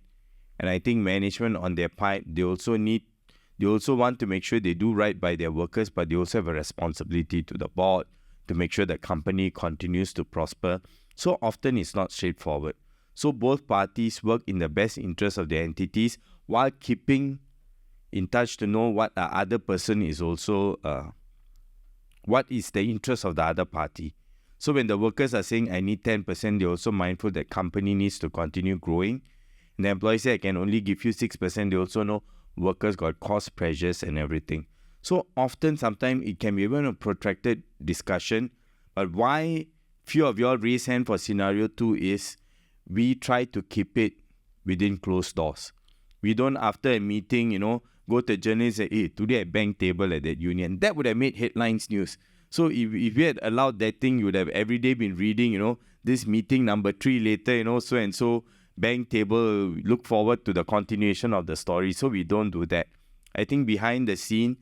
And I think management on their part, they also want to make sure they do right by their workers, but they also have a responsibility to the board to make sure the company continues to prosper. So often it's not straightforward. So both parties work in the best interest of their entities while keeping in touch to know what the other person is also, what is the interest of the other party. So when the workers are saying, I need 10%, they're also mindful that company needs to continue growing. And the employees say, I can only give you 6%. They also know workers got cost pressures and everything. So often, sometimes it can be even a protracted discussion. But why few of y'all raise hand for scenario 2 is we try to keep it within closed doors. We don't, after a meeting, go to journalists and say, hey, today I banged table at that union. That would have made headlines news. So if we had allowed that thing, you would have every day been reading, this meeting number 3 later, so and so, bang table, look forward to the continuation of the story. So we don't do that. I think behind the scene,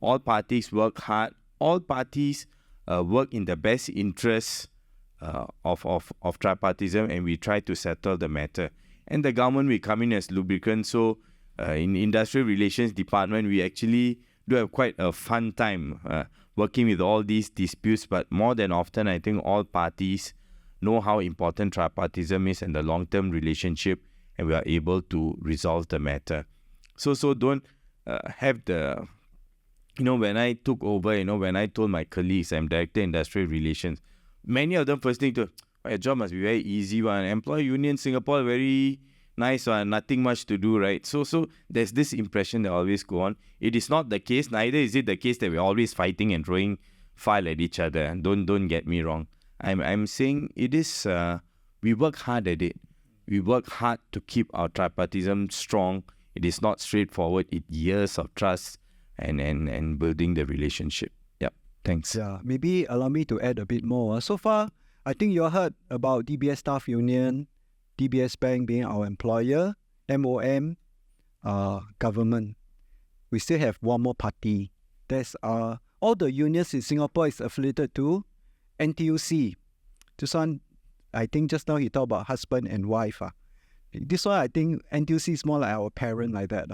all parties work hard. All parties work in the best interest of tripartism, and we try to settle the matter. And the government will come in as lubricant. So in Industrial Relations Department, we actually do have quite a fun time working with all these disputes. But more than often, I think all parties know how important tripartism is and the long-term relationship, and we are able to resolve the matter. So don't have the, when I took over, when I told my colleagues I'm Director Industrial Relations, many of them first think your job must be very easy one. Employee Union Singapore, very nice one, nothing much to do, right? So there's this impression that always go on. It is not the case, neither is it the case that we're always fighting and throwing file at each other. Don't get me wrong. I'm saying it is, we work hard at it. We work hard to keep our tripartism strong. It is not straightforward. It years of trust and building the relationship. Yep. Thanks. Yeah, maybe allow me to add a bit more. So far, I think you heard about DBS Staff Union, DBS Bank being our employer, MOM, government. We still have one more party. There's all the unions in Singapore is affiliated to NTUC. This one, I think just now he talked about husband and wife. This one, I think NTUC is more like our parent like that.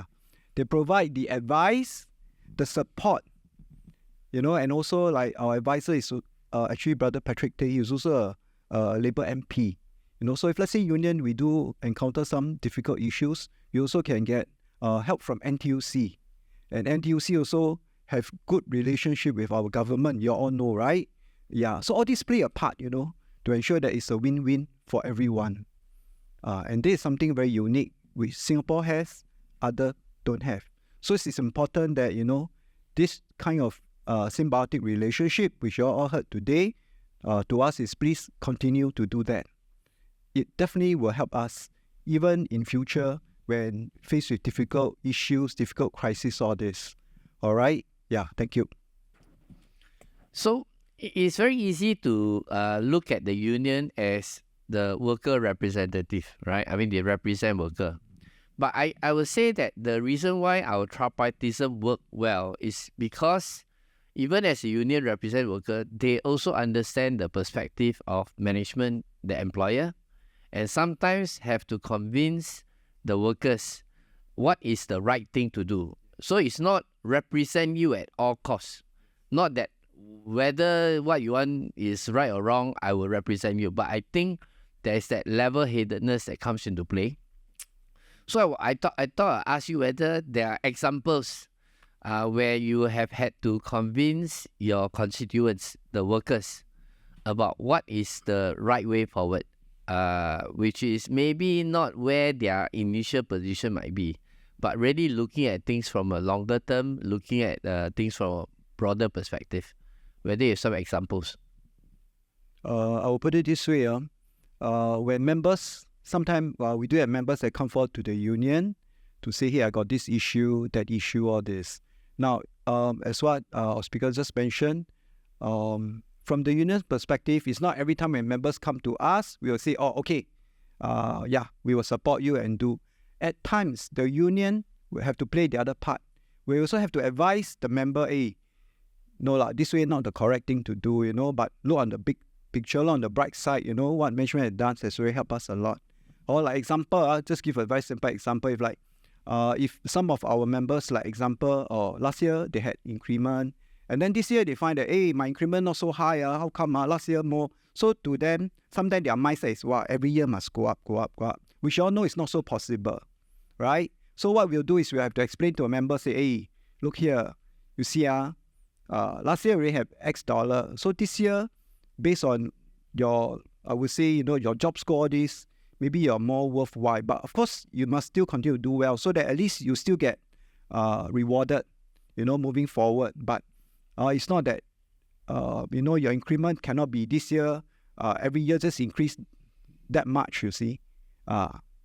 They provide the advice, the support, and also like our advisor is actually Brother Patrick Tay. He's also a Labour MP. So if let's say union, we do encounter some difficult issues, we also can get help from NTUC. And NTUC also have good relationship with our government. You all know, right? Yeah. So all this play a part, to ensure that it's a win-win for everyone. And this is something very unique which Singapore has, other don't have. So it's important that, this kind of symbiotic relationship, which you all heard today, to us is please continue to do that. It definitely will help us, even in future, when faced with difficult issues, difficult crisis, all this. All right? Yeah, thank you. So it's very easy to look at the union as the worker representative, right? I mean, they represent worker. But I would say that the reason why our tripartism work well is because even as a union represent worker, they also understand the perspective of management, the employer, and sometimes have to convince the workers what is the right thing to do. So it's not represent you at all costs. Not that whether what you want is right or wrong, I will represent you. But I think there's that level-headedness that comes into play. So I thought I'd ask you whether there are examples where you have had to convince your constituents, the workers, about what is the right way forward, which is maybe not where their initial position might be, but really looking at things from a longer term, looking at things from a broader perspective. Whether you have some examples. I will put it this way. When members, sometimes we do have members that come forward to the union to say, hey, I got this issue, that issue, all this. Now, as what our speaker just mentioned, from the union's perspective, it's not every time when members come to us, we will say, oh, okay, we will support you and do. At times, the union will have to play the other part. We also have to advise the member, hey, no, this way not the correct thing to do, but look on the big picture, on the bright side, what management has done has really helped us a lot. Or like example, just give a very simple example, if some of our members, like example, last year they had increment, and then this year they find that, hey, my increment not so high, how come last year more? So to them, sometimes their mindset is, wow, every year must go up, which you all know is not so possible, right? So what we'll do is we have to explain to a member, say, hey, look here, you see, last year we have X dollar. So this year, based on your, I would say, your job score, all this, maybe you're more worthwhile. But of course, you must still continue to do well so that at least you still get rewarded, moving forward. But it's not that, your increment cannot be this year, every year just increase that much, you see.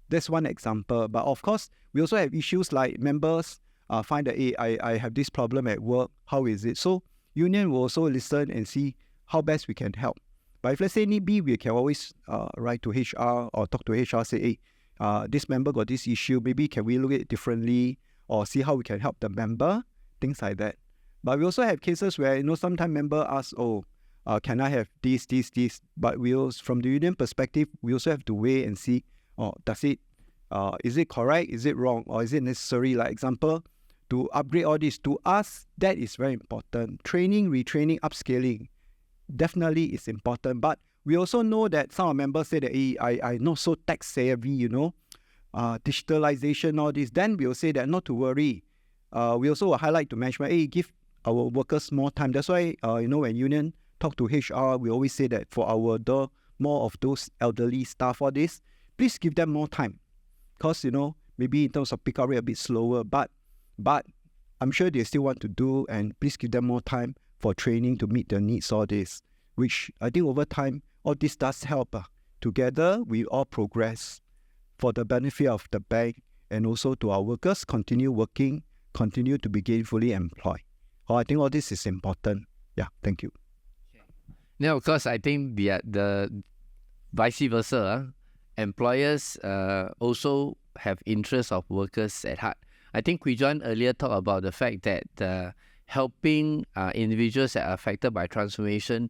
That's one example. But of course, we also have issues like members find that, hey, I have this problem at work, how is it? So union will also listen and see how best we can help. But if let's say need be, we can always write to HR or talk to HR, say, hey, this member got this issue, maybe can we look at it differently or see how we can help the member, things like that. But we also have cases where, sometimes member ask, can I have this? But we also, from the union perspective, we also have to weigh and see, is it correct? Is it wrong? Or is it necessary? Like example, to upgrade all this, to us, that is very important. Training, retraining, upscaling, definitely is important. But we also know that some of our members say that, hey, I'm not so tech savvy, digitalization, all this. Then we'll say that not to worry. We also will highlight to management, hey, give our workers more time. That's why, when union talk to HR, we always say that for more of those elderly staff, all this, please give them more time. Because, maybe in terms of pick up rate a bit slower, but I'm sure they still want to do, and please give them more time for training to meet their needs, all this, which I think over time, all this does help. Together, we all progress for the benefit of the bank and also to our workers, continue working, continue to be gainfully employed. I think all this is important. Yeah, thank you. Now, of course, I think the vice versa, employers also have interests of workers at heart. I think Kuan earlier talked about the fact that helping individuals that are affected by transformation,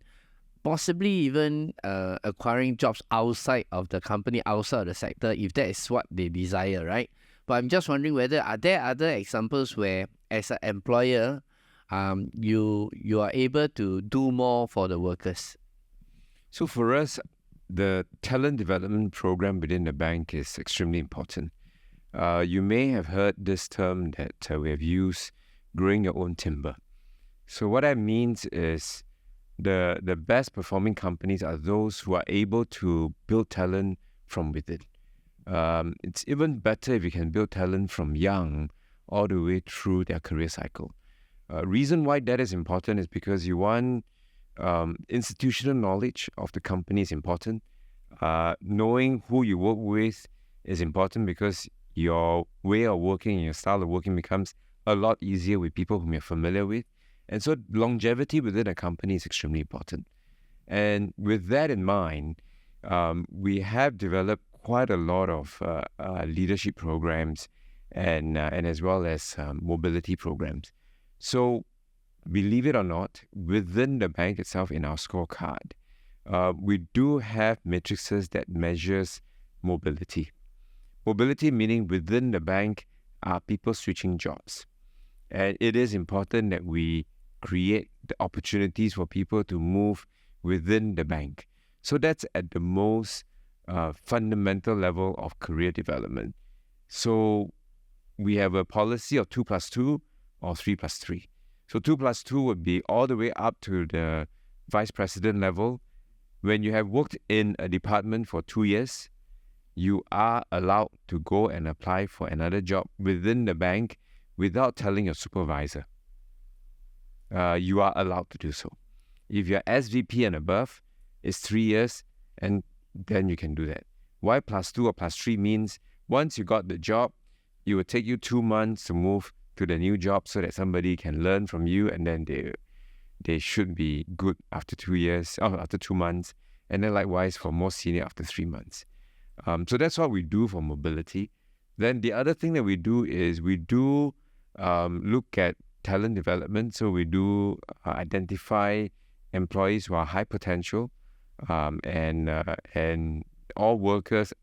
possibly even acquiring jobs outside of the company, outside of the sector, if that is what they desire, right? But I'm just wondering whether are there other examples where, as an employer, you are able to do more for the workers? So for us, the talent development program within the bank is extremely important. You may have heard this term that we have used, growing your own timber. So what that means is the best performing companies are those who are able to build talent from within. It's even better if you can build talent from young all the way through their career cycle. Reason why that is important is because you want institutional knowledge of the company is important. Knowing who you work with is important because your way of working and your style of working becomes a lot easier with people whom you're familiar with. And so longevity within a company is extremely important. And with that in mind, we have developed quite a lot of leadership programs and as well as mobility programs. So believe it or not, within the bank itself in our scorecard, we do have matrices that measures mobility. Mobility meaning within the bank are people switching jobs. And it is important that we create the opportunities for people to move within the bank. So that's at the most fundamental level of career development. So we have a policy of 2+2 or 3+3. So 2+2 would be all the way up to the vice president level. When you have worked in a department for 2 years, you are allowed to go and apply for another job within the bank without telling your supervisor. You are allowed to do so. If you're SVP and above, it's 3 years, and then you can do that. Why +2 or +3 means once you got the job, it will take you 2 months to move to the new job so that somebody can learn from you, and then they should be good after 2 years, after 2 months, and then likewise for more senior after 3 months. So that's what we do for mobility. Then the other thing that we do is we do look at talent development. So we do identify employees who are high potential, and all workers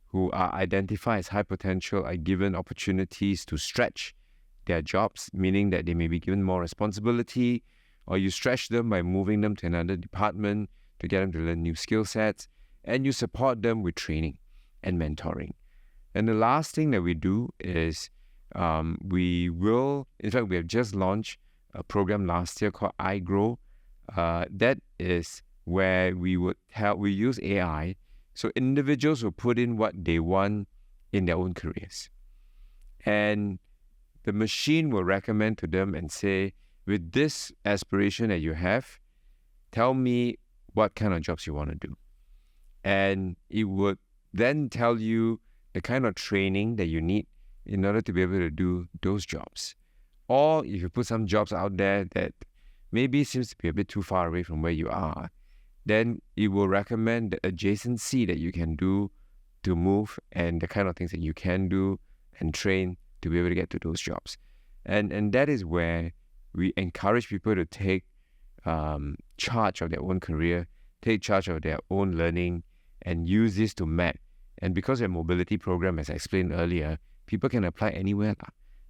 who are identified as high potential are given opportunities to stretch their jobs, meaning that they may be given more responsibility, or you stretch them by moving them to another department to get them to learn new skill sets, and you support them with training and mentoring. And the last thing that we do is we have just launched a program last year called iGrow. That is where we use AI. So individuals will put in what they want in their own careers. And the machine will recommend to them and say, with this aspiration that you have, tell me what kind of jobs you want to do. And it would then tell you the kind of training that you need in order to be able to do those jobs. Or if you put some jobs out there that maybe seems to be a bit too far away from where you are, then it will recommend the adjacency that you can do to move and the kind of things that you can do and train to be able to get to those jobs. And that is where we encourage people to take charge of their own career, take charge of their own learning, and use this to map. And because of mobility program, as I explained earlier, people can apply anywhere.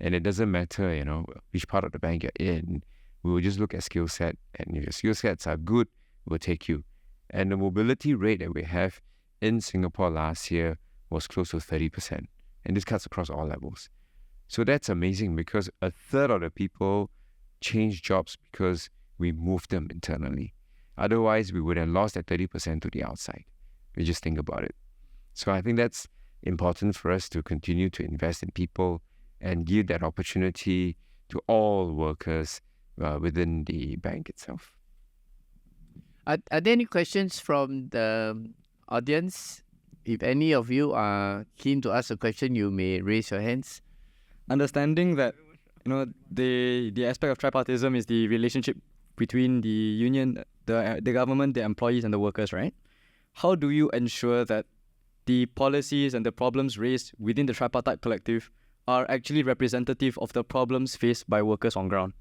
And it doesn't matter, which part of the bank you're in. We will just look at skill set, and if your skill sets are good, we'll take you. And the mobility rate that we have in Singapore last year was close to 30%. And this cuts across all levels. So that's amazing because a third of the people changed jobs because we moved them internally. Otherwise, we would have lost that 30% to the outside. We just think about it. So I think that's important for us to continue to invest in people and give that opportunity to all workers within the bank itself. Are there any questions from the audience? If any of you are keen to ask a question, you may raise your hands. Understanding that the aspect of tripartism is the relationship between the union, the government, the employees, and the workers, right? How do you ensure that the policies and the problems raised within the Tripartite Collective are actually representative of the problems faced by workers on ground?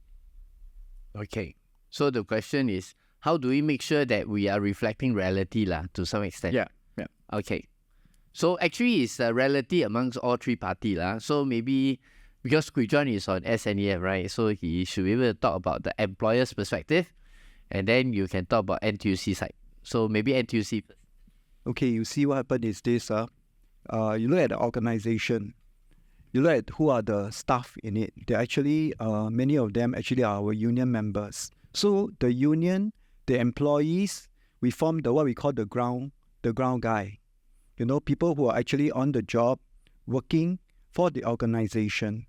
Okay. So the question is, how do we make sure that we are reflecting reality to some extent? Yeah. Okay. So actually it's a reality amongst all three parties. So maybe because Kuan is on SNEF, right? So he should be able to talk about the employer's perspective, and then you can talk about NTUC side. So maybe NTUC first. Okay, you see what happened is this. You look at the organization. You look at who are the staff in it. They actually, many of them actually are our union members. So the union, the employees, we form what we call the ground guy. People who are actually on the job, working for the organization.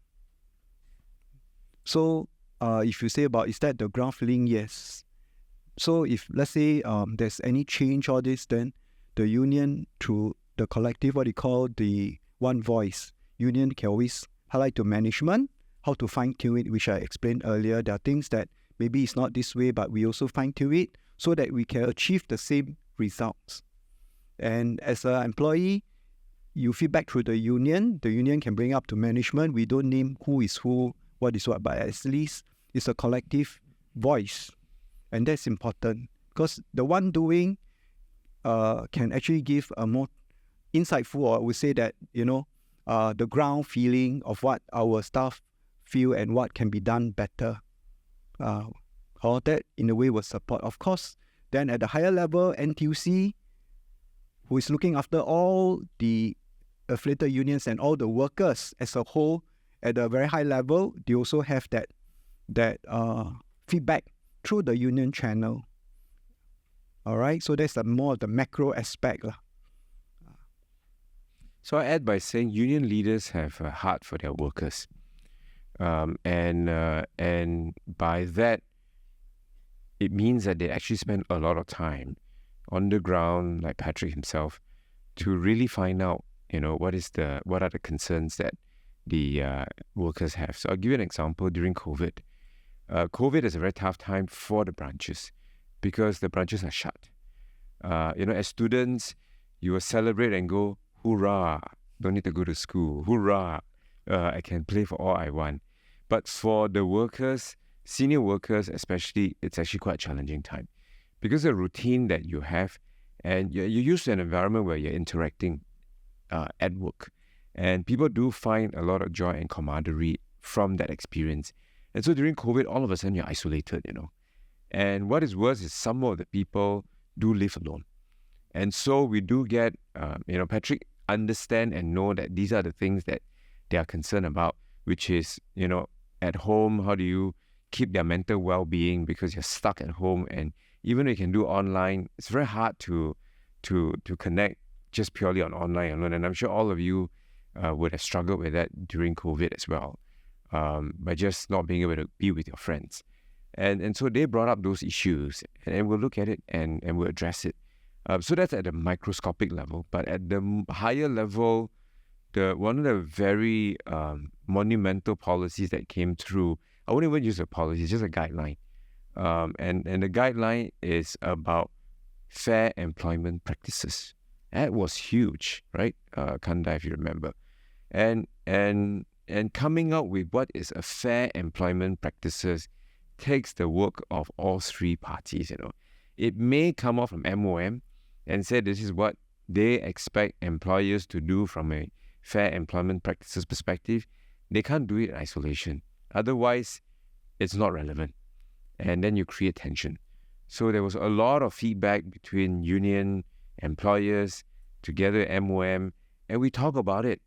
So if you say about, is that the ground feeling? Yes. So if, let's say, there's any change or this, then the union, through the collective, what they call the one voice, union can always highlight to management how to fine-tune it, which I explained earlier. There are things that maybe it's not this way, but we also fine-tune it so that we can achieve the same results. And as an employee, you feedback through the union can bring up to management. We don't name who is who, what is what, but at least it's a collective voice. And that's important because the one doing can actually give a more insightful, or I would say that, the ground feeling of what our staff feel and what can be done better. All that in a way will support. Of course, then at the higher level, NTUC, who is looking after all the affiliated unions and all the workers as a whole at a very high level, they also have that feedback through the union channel. All right, so that's more of the macro aspect. So I add by saying union leaders have a heart for their workers. And by that, it means that they actually spend a lot of time on the ground, like Patrick himself, to really find out, what are the concerns that the workers have. So I'll give you an example. During COVID, COVID is a very tough time for the branches because the branches are shut. As students, you will celebrate and go, hoorah, don't need to go to school, hoorah, I can play for all I want. But for the workers, senior workers especially, it's actually quite a challenging time because the routine that you have, and you're used to an environment where you're interacting at work. And people do find a lot of joy and camaraderie from that experience. And so during COVID, all of a sudden you're isolated, And what is worse is some of the people do live alone. And so we do get, Patrick understand and know that these are the things that they are concerned about, which is, at home, how do you keep their mental well-being because you're stuck at home, and even though you can do online, it's very hard to connect just purely on online alone. And I'm sure all of you would have struggled with that during COVID as well, by just not being able to be with your friends. And so they brought up those issues, and we'll look at it and we'll address it. So that's at the microscopic level, but at the higher level, one of the very monumental policies that came through, I wouldn't even use a policy, it's just a guideline. And the guideline is about fair employment practices. That was huge, right? Kanda, if you remember. And coming up with what is a fair employment practices takes the work of all three parties, It may come out from MOM and say this is what they expect employers to do from a fair employment practices perspective. They can't do it in isolation. Otherwise, it's not relevant. And then you create tension. So there was a lot of feedback between union, employers, together MOM, and we talk about it.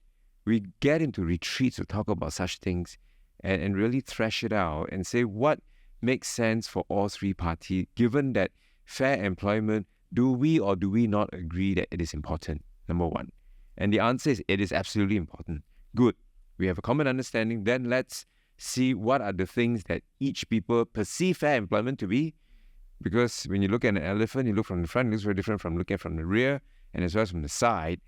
We get into retreats to talk about such things and really thresh it out and say what makes sense for all three parties, given that fair employment, do we or do we not agree that it is important? Number one. And the answer is it is absolutely important. Good. We have a common understanding. Then let's see what are the things that each people perceive fair employment to be. Because when you look at an elephant, you look from the front, it looks very different from looking from the rear and as well as from the side.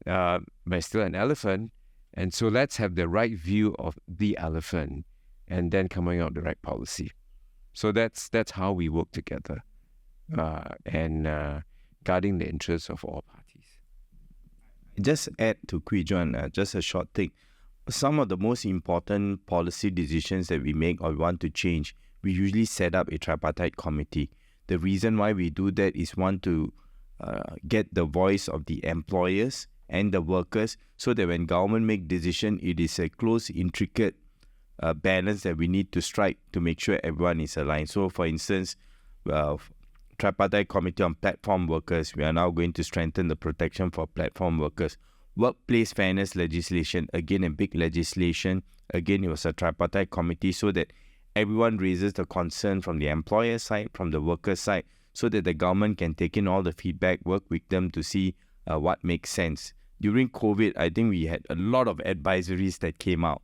But it's still an elephant. And so let's have the right view of the elephant and then coming out the right policy. So that's how we work together and guarding the interests of all parties. Just add to Kuan, just a short thing. Some of the most important policy decisions that we make or want to change, we usually set up a tripartite committee. The reason why we do that is one, to get the voice of the employers and the workers, so that when government make decision, it is a close, intricate balance that we need to strike to make sure everyone is aligned. So, for instance, Tripartite Committee on Platform Workers, we are now going to strengthen the protection for platform workers. Workplace fairness legislation, again a big legislation. Again, it was a tripartite committee so that everyone raises the concern from the employer side, from the worker side, so that the government can take in all the feedback, work with them to see what makes sense. During COVID, I think we had a lot of advisories that came out.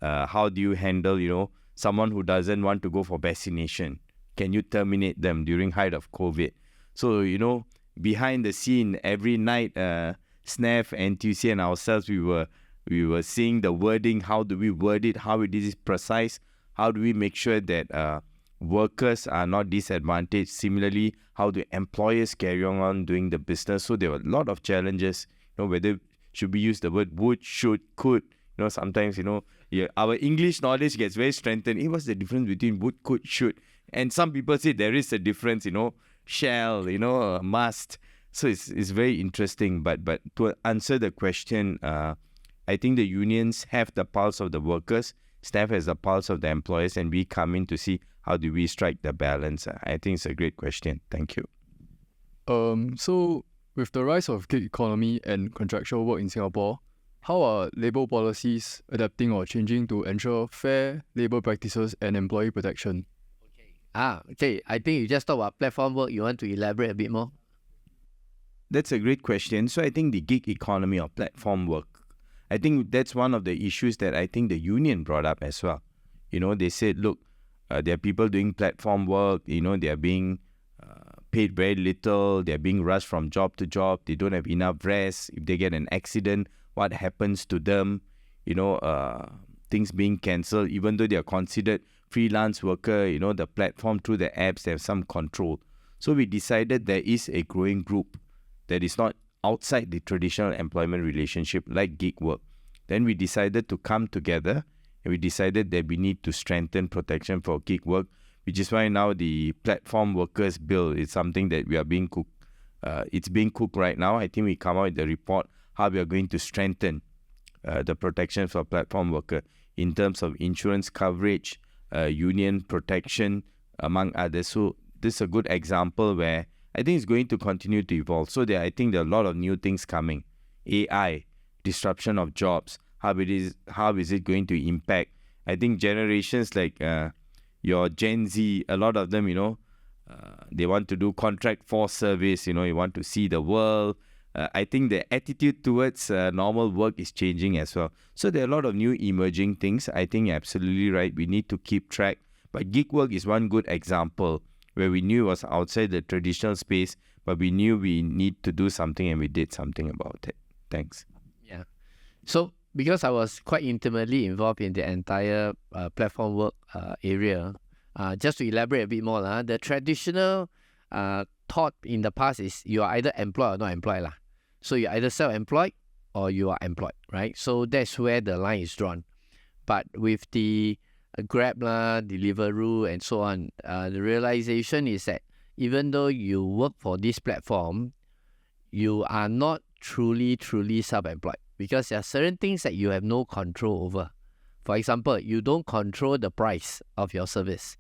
How do you handle, someone who doesn't want to go for vaccination? Can you terminate them during height of COVID? So, behind the scene, every night, SNAF, NTUC and ourselves, we were seeing the wording. How do we word it? How it is precise? How do we make sure that workers are not disadvantaged? Similarly, how do employers carry on doing the business? So there were a lot of challenges, whether should we use the word would, should, could. Sometimes, our English knowledge gets very strengthened. What's the difference between would, could, should? And some people say there is a difference, shall, must. So it's very interesting. But to answer the question, I think the unions have the pulse of the workers, staff has the pulse of the employers, and we come in to see how do we strike the balance. I think it's a great question. Thank you. So with the rise of gig economy and contractual work in Singapore, how are labour policies adapting or changing to ensure fair labour practices and employee protection? Okay. I think you just talked about platform work. You want to elaborate a bit more? That's a great question. So I think the gig economy or platform work, I think that's one of the issues that I think the union brought up as well. They said, look, there are people doing platform work, they are being paid very little, they're being rushed from job to job, they don't have enough rest. If they get an accident, what happens to them? Things being cancelled, even though they are considered freelance worker, the platform through the apps, they have some control. So we decided there is a growing group that is not outside the traditional employment relationship like gig work. Then we decided to come together and we decided that we need to strengthen protection for gig work, which is why now the platform workers bill is something that we are being cooked. It's being cooked right now. I think we come out with the report how we are going to strengthen the protection for platform worker in terms of insurance coverage, union protection, among others. So this is a good example where I think it's going to continue to evolve. So I think there are a lot of new things coming. AI, disruption of jobs, how is it going to impact? I think generations like your Gen Z, a lot of them, they want to do contract force service, you want to see the world. I think the attitude towards normal work is changing as well. So there are a lot of new emerging things. I think you're absolutely right. We need to keep track. But gig work is one good example where we knew it was outside the traditional space, but we knew we need to do something and we did something about it. Thanks. Yeah. So because I was quite intimately involved in the entire platform work area, just to elaborate a bit more, the traditional thought in the past is you are either employed or not employed. So you're either self-employed or you are employed, right? So that's where the line is drawn. But with the Grab, Deliveroo, and so on. The realization is that even though you work for this platform, you are not truly self-employed, because there are certain things that you have no control over. For example, you don't control the price of your service.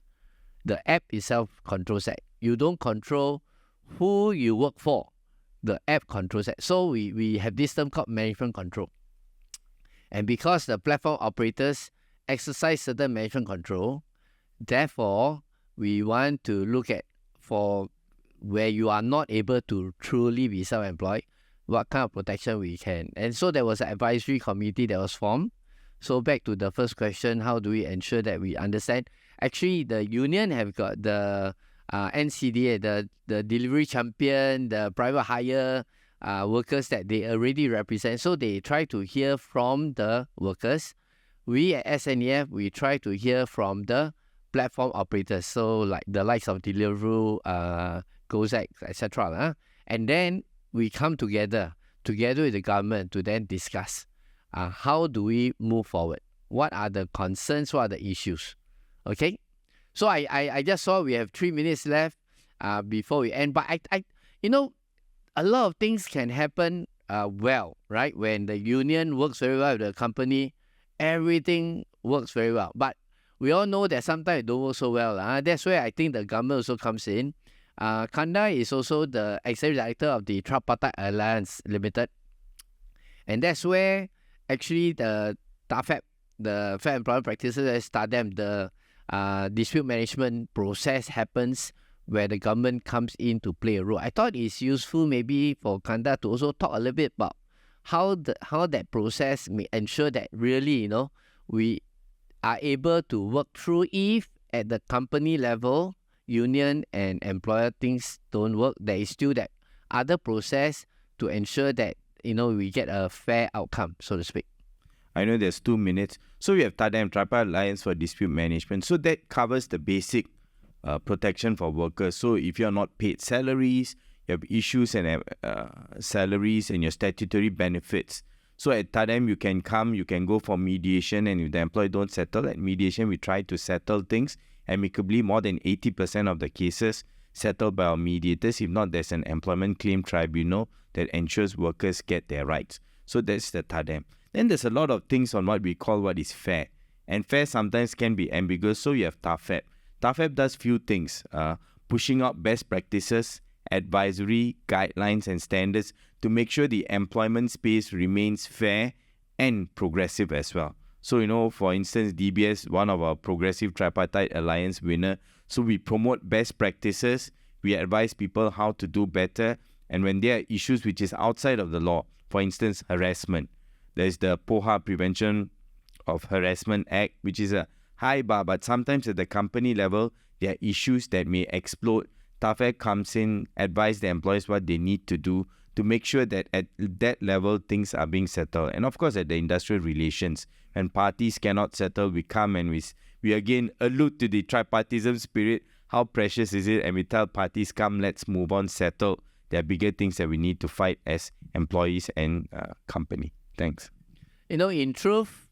The app itself controls that. You don't control who you work for. The app controls that. So we have this term called management control. And because the platform operators exercise certain management control, therefore, we want to look at for where you are not able to truly be self-employed, what kind of protection we can. And so there was an advisory committee that was formed. So back to the first question, how do we ensure that we understand? Actually, the union have got the NCDA, the delivery champion, the private hire workers that they already represent. So they try to hear from the workers. We at SNEF, we try to hear from the platform operators. So like the likes of Deliveroo, Gozek, etc. And then we come together with the government to then discuss how do we move forward? What are the concerns? What are the issues? Okay, so I just saw we have 3 minutes left before we end. But I a lot of things can happen well, right? When the union works very well with the company, everything works very well. But we all know that sometimes it don't work so well. That's where I think the government also comes in. Kanda is also the executive director of the Tripartite Alliance Limited. And that's where actually the TAFEP, the Fair Employment Practices, TADEM, the dispute management process happens where the government comes in to play a role. I thought it's useful maybe for Kanda to also talk a little bit about how that process may ensure that really, we are able to work through if at the company level, union and employer things don't work, there is still that other process to ensure that, we get a fair outcome, so to speak. I know there's 2 minutes. So we have TADEM, Tripartite Alliance for Dispute Management. So that covers the basic protection for workers. So if you're not paid salaries, you have issues and salaries and your statutory benefits. So at TADEM, you can go for mediation, and if the employee don't settle at mediation, we try to settle things amicably. More than 80% of the cases settled by our mediators. If not, there's an employment claim tribunal that ensures workers get their rights. So that's the TADEM. Then there's a lot of things on what we call what is fair. And fair sometimes can be ambiguous. So you have TAFEP. TAFEP does few things, pushing out best practices, advisory, guidelines and standards to make sure the employment space remains fair and progressive as well. So, for instance, DBS, one of our progressive Tripartite Alliance winner. So we promote best practices. We advise people how to do better. And when there are issues which is outside of the law, for instance, harassment, there's the POHA Prevention of Harassment Act, which is a high bar, but sometimes at the company level, there are issues that may explode. TAFEP comes in, advise the employees what they need to do to make sure that at that level, things are being settled. And of course, at the industrial relations, when parties cannot settle, we come and we again allude to the tripartism spirit. How precious is it? And we tell parties, come, let's move on, settle. There are bigger things that we need to fight as employees and company. Thanks. In truth,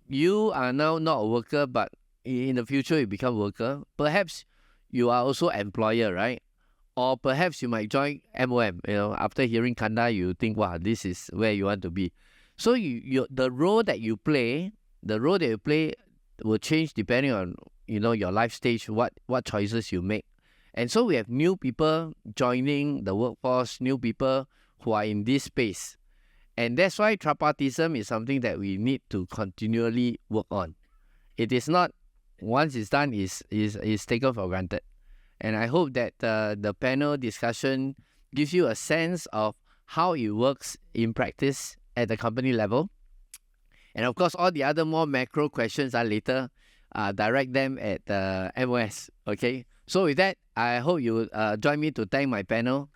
you are now not a worker, but in the future you become a worker. Perhaps you are also employer, right? Or perhaps you might join MOM. After hearing Kanda, you think, wow, this is where you want to be. So the role that you play will change depending on your life stage, what choices you make. And so we have new people joining the workforce, new people who are in this space. And that's why tripartism is something that we need to continually work on. It is not, once it's done, is taken for granted. And I hope that the panel discussion gives you a sense of how it works in practice at the company level. And of course, all the other more macro questions are later, direct them at MOS. Okay. So with that, I hope you join me to thank my panel.